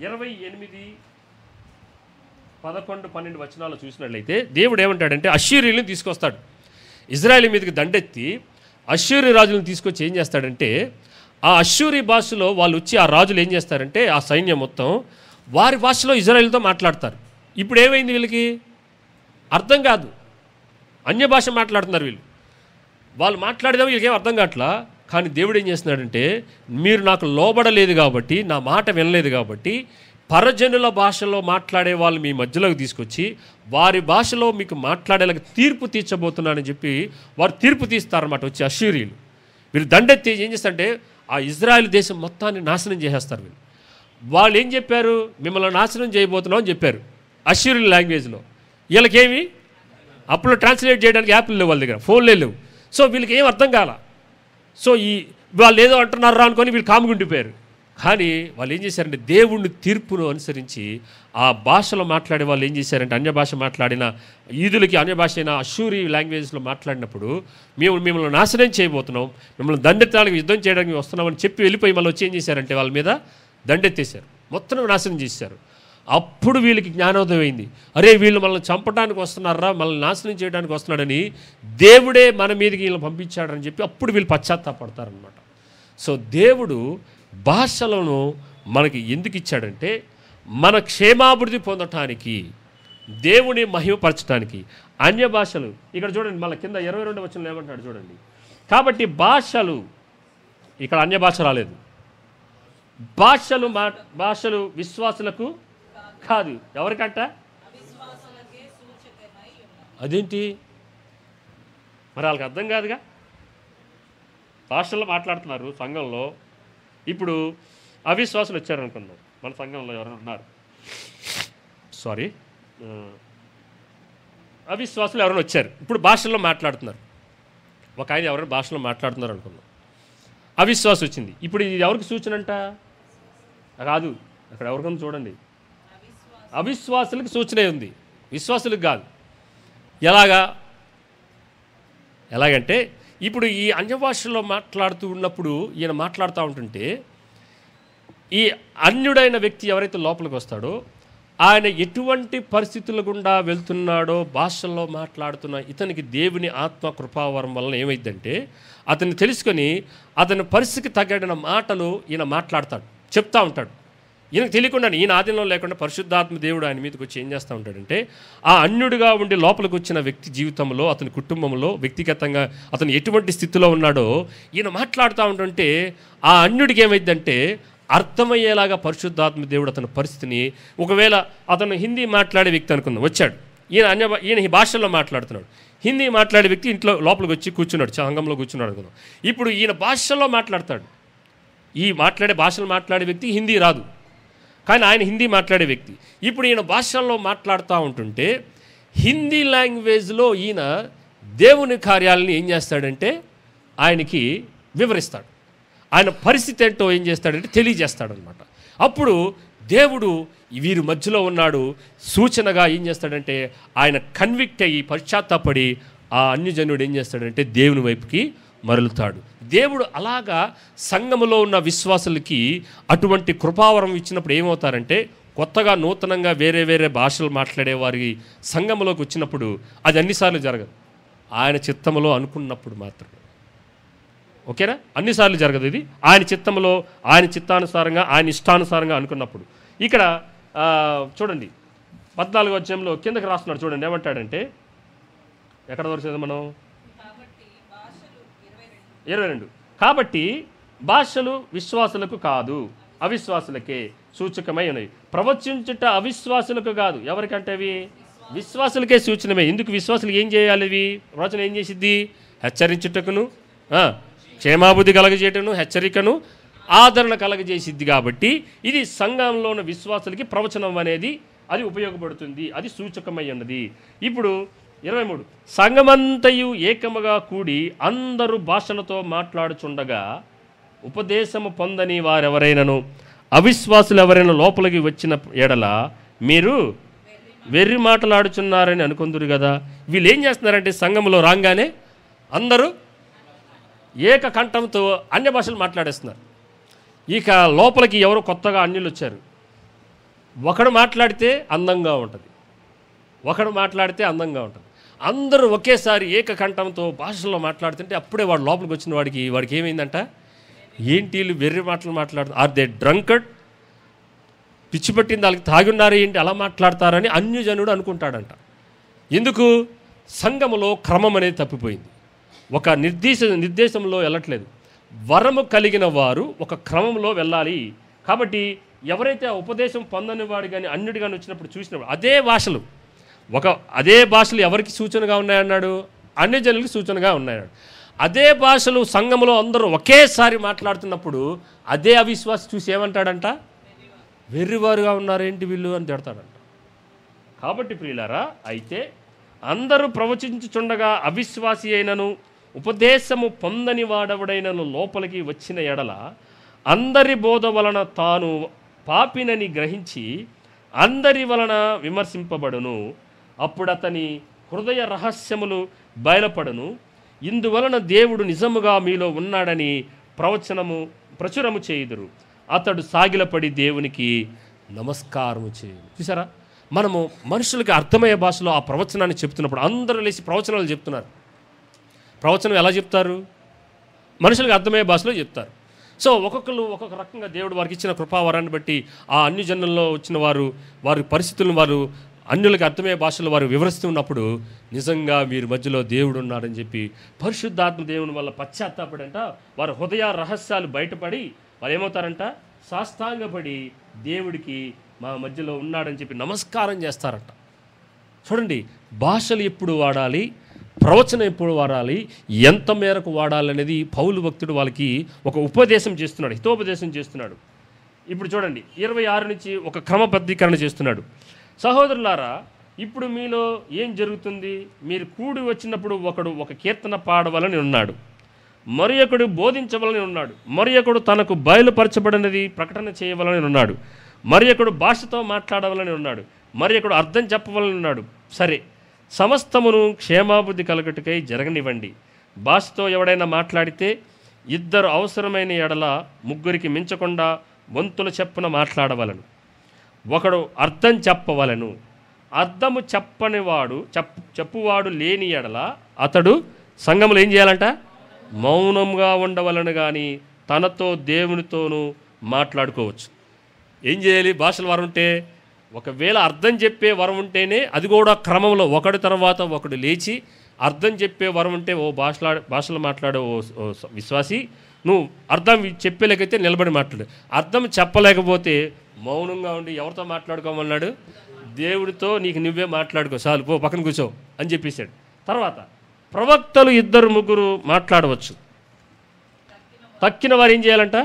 28, 11, 12 వచనాలు చూసినట్లయితే దేవుడు ఏమంటాడంటే అష్షూరీయులను తీసుకొస్తాడు. ఇజ్రాయేల్ మీదకి దండెత్తి అష్షూరీ రాజులను తీసుకొచ్చి ఏం చేస్తాడంటే ఆ అష్షూరీ భాషలో వాళ్ళు వచ్చి ఆ రాజులు ఏం చేస్తారంటే ఆ సైన్యం మొత్తం వారి భాషలో ఇజ్రాయేల్తో మాట్లాడతారు. ఇప్పుడు ఏమైంది? వీళ్ళకి అర్థం కాదు, అన్య భాష మాట్లాడుతున్నారు వీళ్ళు. వాళ్ళు మాట్లాడేదాం వీళ్ళకేం అర్థం కావట్లా. కానీ దేవుడు ఏం చేస్తున్నాడంటే మీరు నాకు లోబడలేదు కాబట్టి, నా మాట వినలేదు కాబట్టి పరజనుల భాషలో మాట్లాడే వాళ్ళు మీ మధ్యలోకి తీసుకొచ్చి వారి భాషలో మీకు మాట్లాడేలాగా తీర్పు తీర్చబోతున్నానని చెప్పి వారు తీర్పు తీస్తారన్నమాట. వచ్చి అష్షూరీయులు వీళ్ళు దండెత్తి ఏం చేస్తారంటే ఆ ఇజ్రాయెల్ దేశం మొత్తాన్ని నాశనం చేసేస్తారు వీళ్ళు. వాళ్ళు ఏం చెప్పారు? మిమ్మల్ని నాశనం చేయబోతున్నాం అని చెప్పారు అష్యూరియన్ లాంగ్వేజ్లో. వీళ్ళకేమి అప్పుడు ట్రాన్స్లేట్ చేయడానికి యాప్లు లేవు, వాళ్ళ దగ్గర ఫోన్లే లేవు. సో వీళ్ళకి ఏం అర్థం కాల. సో వాళ్ళు ఏదో అంటున్నారా అనుకొని వీళ్ళు కాముగుండిపోయారు. కానీ వాళ్ళు ఏం చేశారంటే దేవుణ్ణి తీర్పును అనుసరించి ఆ భాషలో మాట్లాడే వాళ్ళు ఏం చేశారంటే అన్య భాష మాట్లాడిన ఈదులకి అన్య భాష అయిన అష్యూరి లాంగ్వేజ్లో మాట్లాడినప్పుడు మేము మిమ్మల్ని నాశనం చేయబోతున్నాం, మిమ్మల్ని దండెత్తడానికి యుద్ధం చేయడానికి వస్తున్నామని చెప్పి వెళ్ళిపోయి మళ్ళీ వచ్చి ఏం చేశారంటే వాళ్ళ మీద దండెత్తేశారు, మొత్తం నాశనం చేశారు. అప్పుడు వీళ్ళకి జ్ఞానోదయం అయింది. అరే వీళ్ళు మనల్ని చంపడానికి వస్తున్నారా, మనల్ని నాశనం చేయడానికి వస్తున్నాడని దేవుడే మన మీదకి వీళ్ళని పంపించాడని చెప్పి అప్పుడు వీళ్ళు పశ్చాత్తాపడతారనమాట. సో దేవుడు భాషలను మనకి ఎందుకు ఇచ్చాడంటే మన క్షేమాభివృద్ధి పొందటానికి, దేవుని మహిమపరచడానికి. అన్య భాషలు ఇక్కడ చూడండి, మళ్ళీ కింద 22 వచనంలో ఏమంటాడు చూడండి. కాబట్టి భాషలు, ఇక్కడ అన్య భాష రాలేదు. భాషలు విశ్వాసులకు కాదు, ఎవరికంట? అదేంటి మరి వాళ్ళకి అర్థం కాదుగా. భాషల్లో మాట్లాడుతున్నారు సంఘంలో. ఇప్పుడు అవిశ్వాసులు వచ్చారు అనుకుందాం, మన సంఘంలో ఎవరైనా ఉన్నారు, సారీ అవిశ్వాసులు ఎవరైనా వచ్చారు, ఇప్పుడు భాషల్లో మాట్లాడుతున్నారు. ఒక ఆయన ఎవరైనా భాషలో మాట్లాడుతున్నారు అనుకుందాం, అవిశ్వాసం వచ్చింది. ఇప్పుడు ఇది ఎవరికి సూచన అంట? కాదు, అక్కడ ఎవరికన్నా చూడండి, అవిశ్వాసులకు సూచనే ఉంది, విశ్వాసులకు కాదు. ఎలాగంటే ఇప్పుడు ఈ అన్య భాషలో మాట్లాడుతూ ఉన్నప్పుడు ఈయన మాట్లాడుతూ ఉంటుంటే ఈ అన్యుడైన వ్యక్తి ఎవరైతే లోపలికి వస్తాడో ఆయన ఎటువంటి పరిస్థితుల గుండా వెళ్తున్నాడో భాషల్లో మాట్లాడుతున్న ఇతనికి దేవుని ఆత్మ కృపావరం వలన ఏమైందంటే అతన్ని తెలుసుకొని అతని పరిస్థితికి తగ్గడిన మాటలు ఈయన మాట్లాడతాడు, చెప్తా ఉంటాడు. ఈయనకు తెలియకుండా, ఈయన ఆధీనంలో లేకుండా పరిశుద్ధాత్మ దేవుడు ఆయన మీదకి వచ్చి ఏం చేస్తూ ఉంటాడంటే ఆ అన్యుడిగా ఉండి లోపలికి వచ్చిన వ్యక్తి జీవితంలో, అతని కుటుంబంలో, వ్యక్తిగతంగా అతను ఎటువంటి స్థితిలో ఉన్నాడో ఈయన మాట్లాడుతూ ఉంటుంటే ఆ అన్యుడికి ఏమైందంటే అర్థమయ్యేలాగా పరిశుద్ధాత్మ దేవుడు అతని పరిస్థితిని, ఒకవేళ అతను హిందీ మాట్లాడే వ్యక్తి అనుకుందాం వచ్చాడు, ఈయన ఈ భాషల్లో మాట్లాడుతున్నాడు, హిందీ మాట్లాడే వ్యక్తి ఇంట్లో లోపలికి వచ్చి కూర్చున్నాడు, సంఘంలో కూర్చున్నాడు అనుకుందాం. ఇప్పుడు ఈయన భాషల్లో మాట్లాడతాడు. ఈ భాషలు మాట్లాడే వ్యక్తి హిందీ రాదు, కానీ ఆయన హిందీ మాట్లాడే వ్యక్తి. ఇప్పుడు ఈయన భాషల్లో మాట్లాడుతూ ఉంటుంటే హిందీ లాంగ్వేజ్లో ఈయన దేవుని కార్యాలని ఏం చేస్తాడంటే ఆయనకి వివరిస్తాడు, ఆయన పరిస్థితి ఏంటో ఏం చేస్తాడంటే తెలియజేస్తాడనమాట. అప్పుడు దేవుడు వీరి మధ్యలో ఉన్నాడు సూచనగా ఏం చేస్తాడంటే ఆయన కన్విక్ట్ అయ్యి పశ్చాత్తాపడి ఆ అన్యజనుడు ఏం చేస్తాడంటే దేవుని వైపుకి మరలుతాడు. దేవుడు అలాగా సంఘములో ఉన్న విశ్వాసులకి అటువంటి కృపావరం ఇచ్చినప్పుడు ఏమవుతారంటే కొత్తగా నూతనంగా వేరే వేరే భాషలు మాట్లాడే వారి సంఘములోకి వచ్చినప్పుడు అది అన్నిసార్లు జరగదు, ఆయన చిత్తములో అనుకున్నప్పుడు మాత్రమే. ఓకేనా? అన్నిసార్లు జరగదు, ఇది ఆయన చిత్తంలో, ఆయన చిత్తానుసారంగా, ఆయన ఇష్టానుసారంగా అనుకున్నప్పుడు. ఇక్కడ చూడండి 14వ అధ్యాయంలో కిందకి రాస్తున్నాడు చూడండి, ఏమంటాడంటే ఎక్కడ వరకు మనం 22. కాబట్టి భాషలు విశ్వాసులకు కాదు అవిశ్వాసులకే సూచకమై ఉన్నాయి. ప్రవచించుట అవిశ్వాసులకు కాదు, ఎవరికంటే అవి విశ్వాసులకే సూచనమే. ఎందుకు? విశ్వాసులు ఏం చేయాలి? ఇవి ప్రవచనం ఏం చేసిద్ది? హెచ్చరించుటకును, క్షేమాబుద్ధి కలగజేయటను, హెచ్చరికను, ఆదరణ కలగజేసిద్ది. కాబట్టి ఇది సంఘంలో ఉన్న విశ్వాసులకి ప్రవచనం అనేది అది ఉపయోగపడుతుంది, అది సూచకమై ఉన్నది. ఇప్పుడు 23 సంఘమంతయు ఏకముగా కూడి అందరూ భాషలతో మాట్లాడుచుండగా ఉపదేశము పొందని వారెవరైనను అవిశ్వాసులు ఎవరైనా లోపలికి వచ్చిన ఎడల మీరు వెర్రి మాటలాడుచున్నారని అనుకుందురు కదా. వీళ్ళు ఏం చేస్తున్నారంటే సంఘంలో రాగానే అందరూ ఏకకంఠంతో అన్య భాషలు మాట్లాడేస్తున్నారు. ఇక లోపలికి ఎవరు కొత్తగా అన్యులు వచ్చారు, ఒకడు మాట్లాడితే అందంగా ఉంటుంది, అందరూ ఒకేసారి ఏకకంఠంతో భాషల్లో మాట్లాడుతుంటే అప్పుడే వాడు లోపలికి వచ్చిన వాడికి ఏమైందంట, ఏంటి వీళ్ళు వెర్రి మాటలు మాట్లాడుతారు, ఆర్ దే డ్రంకర్డ్, పిచ్చి పట్టింది వాళ్ళకి, తాగి ఉన్నారు ఏంటి అలా మాట్లాడతారని అన్యజనుడు అనుకుంటాడంట. ఎందుకు? సంఘములో క్రమం అనేది తప్పిపోయింది, ఒక నిర్దేశంలో వెళ్ళట్లేదు. వరము కలిగిన వారు ఒక క్రమంలో వెళ్ళాలి. కాబట్టి ఎవరైతే ఆ ఉపదేశం పొందని వాడు కానీ అన్యుడు కానీ వచ్చినప్పుడు చూసినప్పుడు అదే భాషలు ఎవరికి సూచనగా ఉన్నాయన్నాడు? అన్యజనులకు సూచనగా ఉన్నాయన్నాడు. అదే భాషలు సంఘంలో అందరూ ఒకేసారి మాట్లాడుతున్నప్పుడు అదే అవిశ్వాసి చూసి ఏమంటాడంట? వెర్రివారుగా ఉన్నారేంటి వీళ్ళు అని తిడతాడంట. కాబట్టి ప్రియులారా, అయితే అందరూ ప్రవచించుచుండగా అవిశ్వాసి అయినను ఉపదేశము పొందని వాడవడైనను లోపలికి వచ్చిన ఎడల అందరి బోధ వలన తాను పాపినని గ్రహించి అందరి వలన విమర్శింపబడును. అప్పుడు అతని హృదయ రహస్యములు బయలుపడును. ఇందువలన దేవుడు నిజముగా మీలో ఉన్నాడని ప్రచురము చేయుదురు. అతడు సాగిలపడి దేవునికి నమస్కారము చేయును. చూసారా, మనము మనుషులకి అర్థమయ్యే భాషలో ఆ ప్రవచనాన్ని చెప్తున్నప్పుడు అందరూ లేచి ప్రవచనాలు చెప్తున్నారు. ప్రవచనం ఎలా చెప్తారు? మనుషులకు అర్థమయ్యే భాషలో చెప్తారు. సో ఒక్కొక్కరు ఒక్కొక్క రకంగా దేవుడు వారికి ఇచ్చిన కృపావరాన్ని బట్టి ఆ అన్య జనుల్లో వచ్చిన వారి పరిస్థితులను వారు అన్యులకు అర్థమయ్యే భాషలో వారు వివరిస్తున్నప్పుడు నిజంగా వీరి మధ్యలో దేవుడు ఉన్నాడని చెప్పి పరిశుద్ధాత్మ దేవుని వల్ల పశ్చాత్తాపడంట వారి హృదయ రహస్యాలు బయటపడి వారు ఏమవుతారంట, సాష్టాంగపడి దేవుడికి మా మధ్యలో ఉన్నాడని చెప్పి నమస్కారం చేస్తారంట. చూడండి, భాషలు ఎప్పుడు వాడాలి, ప్రవచనం ఎప్పుడు వాడాలి, ఎంత మేరకు వాడాలనేది పౌలు భక్తుడు వాళ్ళకి ఒక ఉపదేశం చేస్తున్నాడు, హితోపదేశం చేస్తున్నాడు. ఇప్పుడు చూడండి 26 నుంచి ఒక క్రమబద్ధీకరణ చేస్తున్నాడు. సహోదరులారా, ఇప్పుడు మీలో ఏం జరుగుతుంది? మీరు కూడి వచ్చినప్పుడు ఒకడు ఒక కీర్తన పాడవలని ఉన్నాడు, మరి ఒకడు బోధించవలని ఉన్నాడు, మరి ఒకడు తనకు బయలుపరచబడినది ప్రకటన చేయవలని ఉన్నాడు, మరి ఒకడు భాషతో మాట్లాడవలని ఉన్నాడు, మరి ఒకడు అర్థం చెప్పవలని ఉన్నాడు. సరే, సమస్తమును క్షేమాభివృద్ధి కలుగుటకై జరగనివ్వండి. భాషతో ఎవడైనా మాట్లాడితే 2 అవసరమైన ఎడల 3కి మించకుండా వంతుల చెప్పున మాట్లాడవలను. ఒకడు అర్థం చెప్పవలను. అర్థము చెప్పువాడు లేని ఎడల అతడు సంఘములో ఏం చేయాలంట? మౌనంగా ఉండవలను, కానీ తనతో దేవునితోనూ మాట్లాడుకోవచ్చు. ఏం చేయాలి? భాషల వరం ఉంటే, ఒకవేళ అర్థం చెప్పే వరం ఉంటేనే, అది కూడా క్రమంలో ఒకటి తర్వాత ఒకడు లేచి అర్థం చెప్పే వరం ఉంటే, ఓ భాషలు మాట్లాడే ఓ విశ్వాసి, నువ్వు అర్థం చెప్పలేకైతే నిలబడి మాట్లాడు. అర్థం చెప్పలేకపోతే మౌనంగా ఉండి ఎవరితో మాట్లాడుకోమన్నాడు? దేవుడితో నీకు నువ్వే మాట్లాడుకో, చాలు పో పక్కన కూర్చో అని చెప్పేశాడు. తర్వాత ప్రవక్తలు 2-3 మాట్లాడవచ్చు. తక్కిన వారు ఏం చేయాలంట?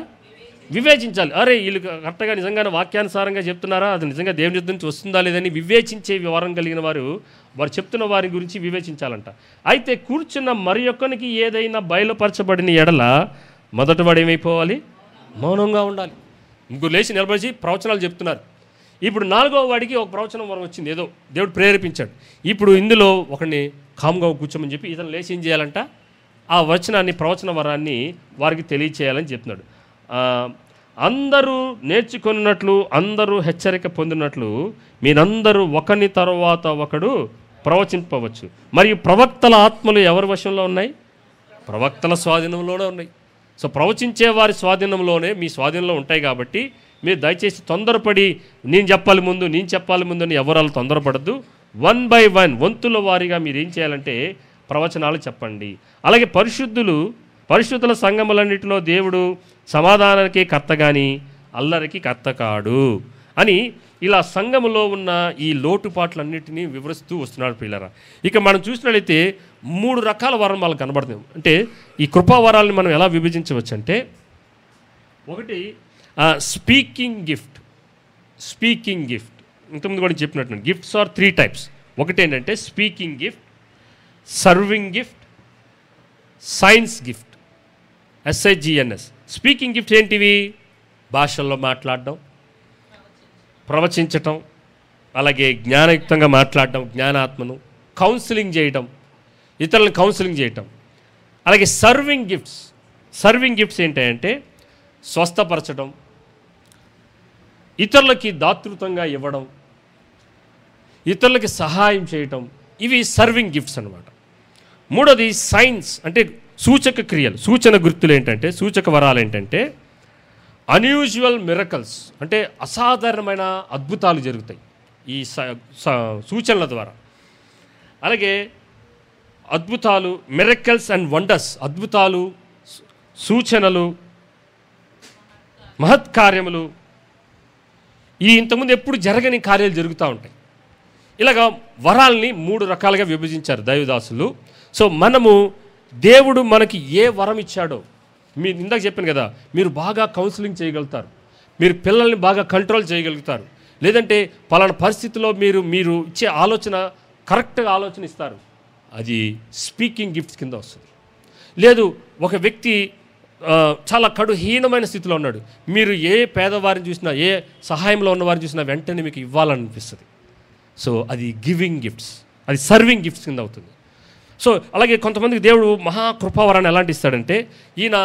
వివేచించాలి. అరే వీళ్ళు కరెక్ట్గా నిజంగానే వాక్యానుసారంగా చెప్తున్నారా, అది నిజంగా దేవుని యుద్ధం నుంచి వస్తుందా లేదని వివేచించే వరం కలిగిన వారు చెప్తున్న వారి గురించి వివేచించాలంట. అయితే కూర్చున్న మరి ఒక్కనికి ఏదైనా బయలుపరచబడిన ఎడల మొదట వాడు ఏమైపోవాలి? మౌనంగా ఉండాలి. ముగ్గురు లేచి నిలబడి ప్రవచనాలు చెప్తున్నారు. ఇప్పుడు 4వ వాడికి ఒక ప్రవచనం వరం వచ్చింది, ఏదో దేవుడు ప్రేరేపించాడు. ఇప్పుడు ఇందులో ఒకరిని కామ్గా కూర్చోమని చెప్పి ఇతను లేచి ఏం చేయాలంట? ఆ వచనాన్ని, ప్రవచన వరాన్ని వారికి తెలియచేయాలని చెప్తున్నాడు. అందరూ నేర్చుకున్నట్లు, అందరూ హెచ్చరిక పొందినట్లు మీరందరూ ఒకని తర్వాత ఒకడు ప్రవచింపవచ్చు. మరియు ప్రవక్తల ఆత్మలు ఎవరి వశంలో ఉన్నాయి? ప్రవక్తల స్వాధీనంలోనే ఉన్నాయి. సో ప్రవచించే వారి స్వాధీనంలోనే, మీ స్వాధీనంలో ఉంటాయి. కాబట్టి మీరు దయచేసి తొందరపడి నేను చెప్పాలి ముందు అని ఎవరాలు తొందరపడద్దు. 1 by 1 వంతుల వారీగా మీరు ఏం చేయాలంటే ప్రవచనాలు చెప్పండి. అలాగే పరిశుద్ధుల సంఘములన్నిటిలో దేవుడు సమాధానానికి కర్త కానీ అల్లరికి కర్త కాడు అని ఇలా సంఘములో ఉన్న ఈ లోటుపాట్లన్నిటినీ వివరిస్తూ వస్తున్నాడు పిల్లరా. ఇక మనం చూసినట్లయితే 3 రకాల వరం వాళ్ళకి కనబడుతుంది. అంటే ఈ కృపావరాలను మనం ఎలా విభజించవచ్చు అంటే, ఒకటి స్పీకింగ్ గిఫ్ట్. ఇంతకుముందు కూడా చెప్పినట్టు గిఫ్ట్స్ ఆర్ 3 types. ఒకటి ఏంటంటే speaking gift, serving gift, science gift. SIGNS. Speaking gift ఏంటివి? భాషల్లో మాట్లాడడం, ప్రవచించటం, అలాగే జ్ఞానయుక్తంగా మాట్లాడడం, జ్ఞానాత్మను కౌన్సిలింగ్ చేయటం, ఇతరులను కౌన్సిలింగ్ చేయటం. అలాగే సర్వింగ్ గిఫ్ట్స్ ఏంటంటే స్వస్థపరచడం, ఇతరులకి దాతృత్వంగా ఇవ్వడం, ఇతరులకి సహాయం చేయటం. ఇవి సర్వింగ్ గిఫ్ట్స్ అన్నమాట. 3వది సైన్స్, అంటే సూచక క్రియలు, సూచన గుర్తులు ఏంటంటే, సూచక వరాలు ఏంటంటే అన్యూజువల్ మిరకల్స్, అంటే అసాధారణమైన అద్భుతాలు జరుగుతాయి ఈ సూచనల ద్వారా. అలాగే అద్భుతాలు, మిరకల్స్ అండ్ వండర్స్, అద్భుతాలు, సూచనలు, మహత్కార్యములు, ఈ ఇంతకుముందు ఎప్పుడు జరగని కార్యాలు జరుగుతూ ఉంటాయి. ఇలాగా వరాల్ని 3 రకాలుగా విభజించారు దైవదాసులు. సో మనము దేవుడు మనకి ఏ వరం ఇచ్చాడో, మీరు ఇందాక చెప్పాను కదా, మీరు బాగా కౌన్సిలింగ్ చేయగలుగుతారు, మీరు పిల్లల్ని బాగా కంట్రోల్ చేయగలుగుతారు. లేదంటే పలానా పరిస్థితిలో మీరు ఇచ్చే ఆలోచన కరెక్ట్గా ఆలోచన ఇస్తారు. అది స్పీకింగ్ గిఫ్ట్స్ కింద వస్తుంది. లేదు, ఒక వ్యక్తి చాలా కడుహీనమైన స్థితిలో ఉన్నాడు, మీరు ఏ పేదవారిని చూసినా, ఏ సహాయంలో ఉన్నవారిని చూసినా వెంటనే మీకు ఇవ్వాలనిపిస్తుంది. సో అది గివింగ్ గిఫ్ట్స్, అది సర్వింగ్ గిఫ్ట్స్ కింద అవుతుంది. సో అలాగే కొంతమందికి దేవుడు మహాకృపావరాన్ని ఎలాంటి ఇస్తాడంటే, ఈయన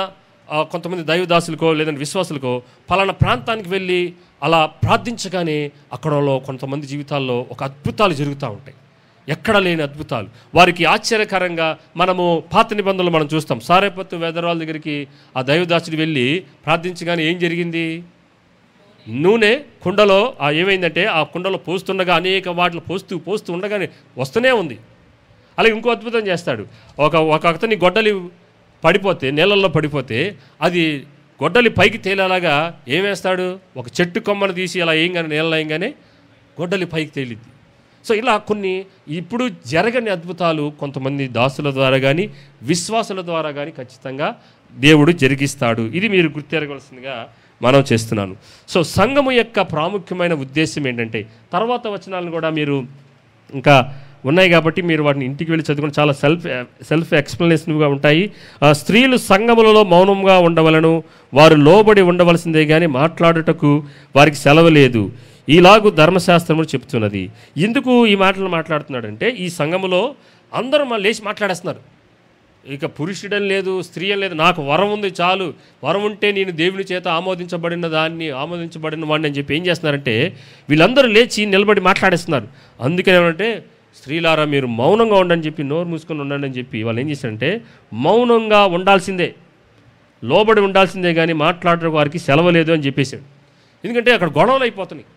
కొంతమంది దైవదాసులకో లేదంటే విశ్వాసులకో పలానా ప్రాంతానికి వెళ్ళి అలా ప్రార్థించగానే అక్కడలో కొంతమంది జీవితాల్లో ఒక అద్భుతాలు జరుగుతూ ఉంటాయి, ఎక్కడ లేని అద్భుతాలు. వారికి ఆశ్చర్యకరంగా మనము పాత నిబంధనలు మనం చూస్తాం. సారేపత్తు వేదరాల దగ్గరికి ఆ దైవదాసుడు వెళ్ళి ప్రార్థించగానే ఏం జరిగింది? నూనె కుండలో ఏమైందంటే ఆ కుండలో పోస్తుండగా అనేక వాటిలో పోస్తూ ఉండగానే వస్తూనే ఉంది. అలాగే ఇంకో అద్భుతం చేస్తాడు. ఒక అతని గొడ్డలి పడిపోతే, నీళ్ళల్లో పడిపోతే అది గొడ్డలి పైకి తేలేలాగా ఏం వేస్తాడు? ఒక చెట్టు కొమ్మను తీసి అలా ఏంగానే నీళ్ళలో ఏంగానే గొడ్డలి పైకి తేలిద్ది. సో ఇలా కొన్ని ఇప్పుడు జరగని అద్భుతాలు కొంతమంది దాసుల ద్వారా కానీ విశ్వాసుల ద్వారా కానీ ఖచ్చితంగా దేవుడు జరిగిస్తాడు. ఇది మీరు గుర్తెరగవలసిందిగా మనం చేస్తున్నాను. సో సంఘము యొక్క ప్రాముఖ్యమైన ఉద్దేశం ఏంటంటే, తర్వాత వచనాలను కూడా మీరు ఇంకా ఉన్నాయి కాబట్టి మీరు వాటిని ఇంటికి వెళ్ళి చదువుకుని చాలా సెల్ఫ్ ఎక్స్ప్లెనేషన్గా ఉంటాయి. స్త్రీలు సంఘములలో మౌనంగా ఉండవలను, వారు లోబడి ఉండవలసిందే కానీ మాట్లాడుటకు వారికి సెలవు లేదు, ఈలాగు ధర్మశాస్త్రము చెప్తున్నది. ఎందుకు ఈ మాటలు మాట్లాడుతున్నాడంటే, ఈ సంఘములో అందరూ లేచి మాట్లాడేస్తున్నారు. ఇక పురుషుడని లేదు, స్త్రీ అని లేదు, నాకు వరం ఉంది చాలు, వరం ఉంటే నేను దేవుని చేత ఆమోదించబడిన వాడిని అని చెప్పి ఏం చేస్తున్నారంటే, వీళ్ళందరూ లేచి నిలబడి మాట్లాడేస్తున్నారు. అందుకని ఏమంటే, స్త్రీలారా మీరు మౌనంగా ఉండని చెప్పి, నోరు మూసుకొని ఉండండి అని చెప్పి వాళ్ళు ఏం చేశారంటే, మౌనంగా ఉండాల్సిందే, లోబడి ఉండాల్సిందే కానీ మాట్లాడడం వారికి సెలవు లేదు అని చెప్పేశాడు. ఎందుకంటే అక్కడ గొడవలు అయిపోతున్నాయి.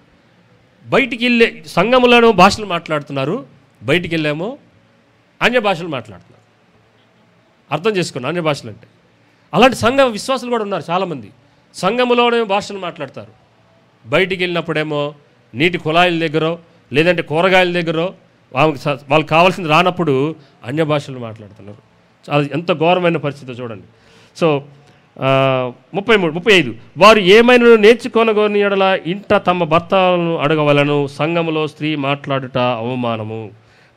బయటికి వెళ్ళే సంఘములను భాషలు మాట్లాడుతున్నారు, బయటికి వెళ్ళేమో అన్య భాషలు మాట్లాడుతున్నారు. అర్థం చేసుకోండి, అన్య భాషలు అంటే. అలాంటి సంఘ విశ్వాసులు కూడా ఉన్నారు చాలామంది. సంఘములోనే భాషలు మాట్లాడతారు, బయటికి వెళ్ళినప్పుడేమో నీటి కుళాయిల దగ్గర లేదంటే కూరగాయల దగ్గర వాళ్ళకి కావాల్సింది రానప్పుడు అన్య భాషలు మాట్లాడుతున్నారు. చాలా ఎంత ఘోరమైన పరిస్థితి చూడండి. సో 35 వారు ఏమైనా నేర్చుకొనగోని యెడల ఇంట తమ భర్తలను అడగవలను, సంఘములో స్త్రీ మాట్లాడుట అవమానము.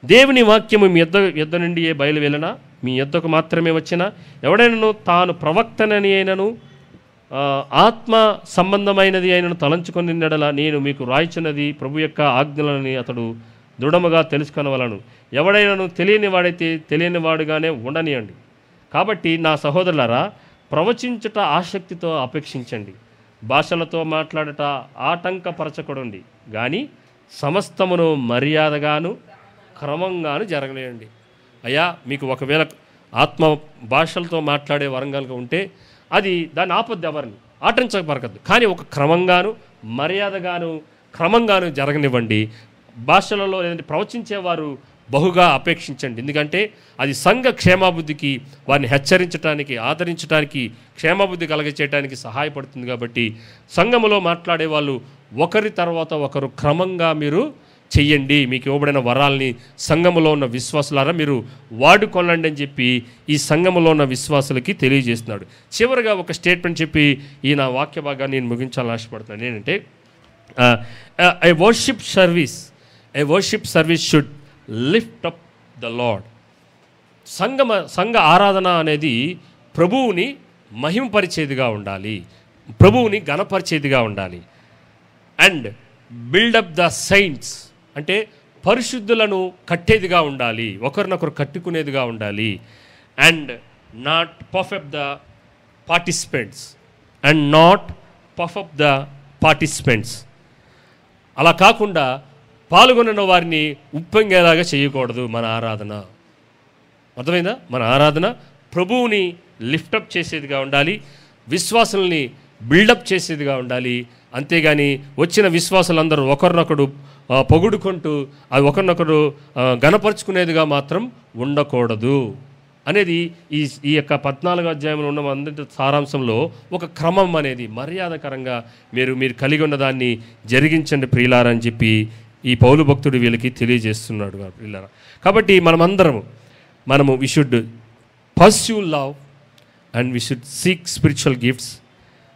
దేవుని వాక్యము మీ యొద్ద నుండి బయలు వెళ్ళినా, మీ యొద్దకు మాత్రమే వచ్చినా, ఎవడైనాను తాను ప్రవక్తనని అయినను ఆత్మ సంబంధమైనది అయినను తలంచుకొని యెడల నేను మీకు రాయిచున్నది ప్రభు యొక్క ఆజ్ఞలని అతడు దృఢముగా తెలుసుకొనవలను. ఎవడైనాను తెలియని వాడైతే తెలియని వాడుగానే ఉండనియండి. కాబట్టి నా సహోదరులారా, ప్రవచించుట ఆసక్తితో అపేక్షించండి, భాషలతో మాట్లాడట ఆటంకపరచకూడండి, కానీ సమస్తమును మర్యాదగాను క్రమంగాను జరగలేయండి. అయ్యా, మీకు ఒకవేళ ఆత్మ భాషలతో మాట్లాడే వరంగాలుగా ఉంటే అది దాన్ని ఆపద్దు, ఎవరిని ఆటంకపరకద్దు, కానీ ఒక క్రమంగాను జరగనివ్వండి. భాషలలో లేదంటే ప్రవచించేవారు బహుగా అపేక్షించండి. ఎందుకంటే అది సంఘ క్షేమాభివృద్ధికి, వారిని హెచ్చరించడానికి, ఆదరించడానికి, క్షేమాభివృద్ధి కలగచేయడానికి సహాయపడుతుంది. కాబట్టి సంఘములో మాట్లాడే వాళ్ళు ఒకరి తర్వాత ఒకరు క్రమంగా మీరు చెయ్యండి. మీకు ఇవ్వబడిన వరాల్ని సంఘములో ఉన్న విశ్వాసులారా మీరు వాడుకొనండి అని చెప్పి ఈ సంఘములో ఉన్న విశ్వాసులకి తెలియజేస్తున్నాడు. చివరిగా ఒక స్టేట్మెంట్ చెప్పి ఈ నా వాక్య భాగాన్ని నేను ముగించాలని ఆశపడుతున్నాను. ఏంటంటే, a worship service should lift up the Lord. సంఘ ఆరాధన అనేది ప్రభువుని మహిమపరిచేదిగా ఉండాలి, ప్రభువుని ఘనపరిచేదిగా ఉండాలి. అండ్ బిల్డప్ ద సెయింట్స్ అంటే పరిశుద్ధులను కట్టేదిగా ఉండాలి, ఒకరినొకరు కట్టుకునేదిగా ఉండాలి. And not puff up the participants అలా కాకుండా పాల్గొన్న వారిని ఉప్పొంగేలాగా చేయకూడదు. మన ఆరాధన అర్థమైందా? మన ఆరాధన ప్రభువుని లిఫ్టప్ చేసేదిగా ఉండాలి, విశ్వాసుల్ని బిల్డప్ చేసేదిగా ఉండాలి. అంతేగాని వచ్చిన విశ్వాసులందరూ ఒకరినొకడు పొగుడుకుంటూ అది ఒకరినొకరు గణపరుచుకునేదిగా మాత్రం ఉండకూడదు అనేది ఈ యొక్క 14వ అధ్యాయంలో ఉన్న అందరి సారాంశంలో ఒక క్రమం అనేది మర్యాదకరంగా మీరు కలిగి ఉన్న దాన్ని జరిగించండి ప్రియులారా అని చెప్పి ఈ పౌలు భక్తుడు వీళ్ళకి తెలియజేస్తున్నాడు ప్రియులారా. కాబట్టి మనము we should pursue love and we should seek spiritual gifts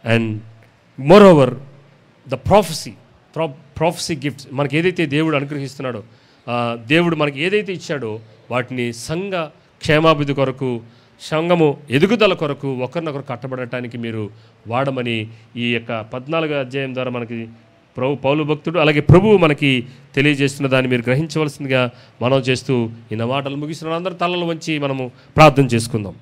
and more over the prophecy gifts మనకి ఏదైతే దేవుడు అనుగ్రహిస్తున్నాడో, దేవుడు మనకి ఏదైతే ఇచ్చాడో వాటిని సంఘ క్షేమాభివృద్ధి కొరకు, సంఘము ఎదుగుదల కొరకు, ఒకరినొకరు కట్టబడటానికి మీరు వాడమని ఈ యొక్క 14వ అధ్యాయం ద్వారా మనకి పౌలు భక్తుడు అలాగే ప్రభువు మనకి తెలియజేస్తున్న దాన్ని మీరు గ్రహించవలసిందిగా మనం చేస్తూ ఈ మాటలు ముగిస్తున్న అందరూ తలలు వంచి మనము ప్రార్థన చేసుకుందాం.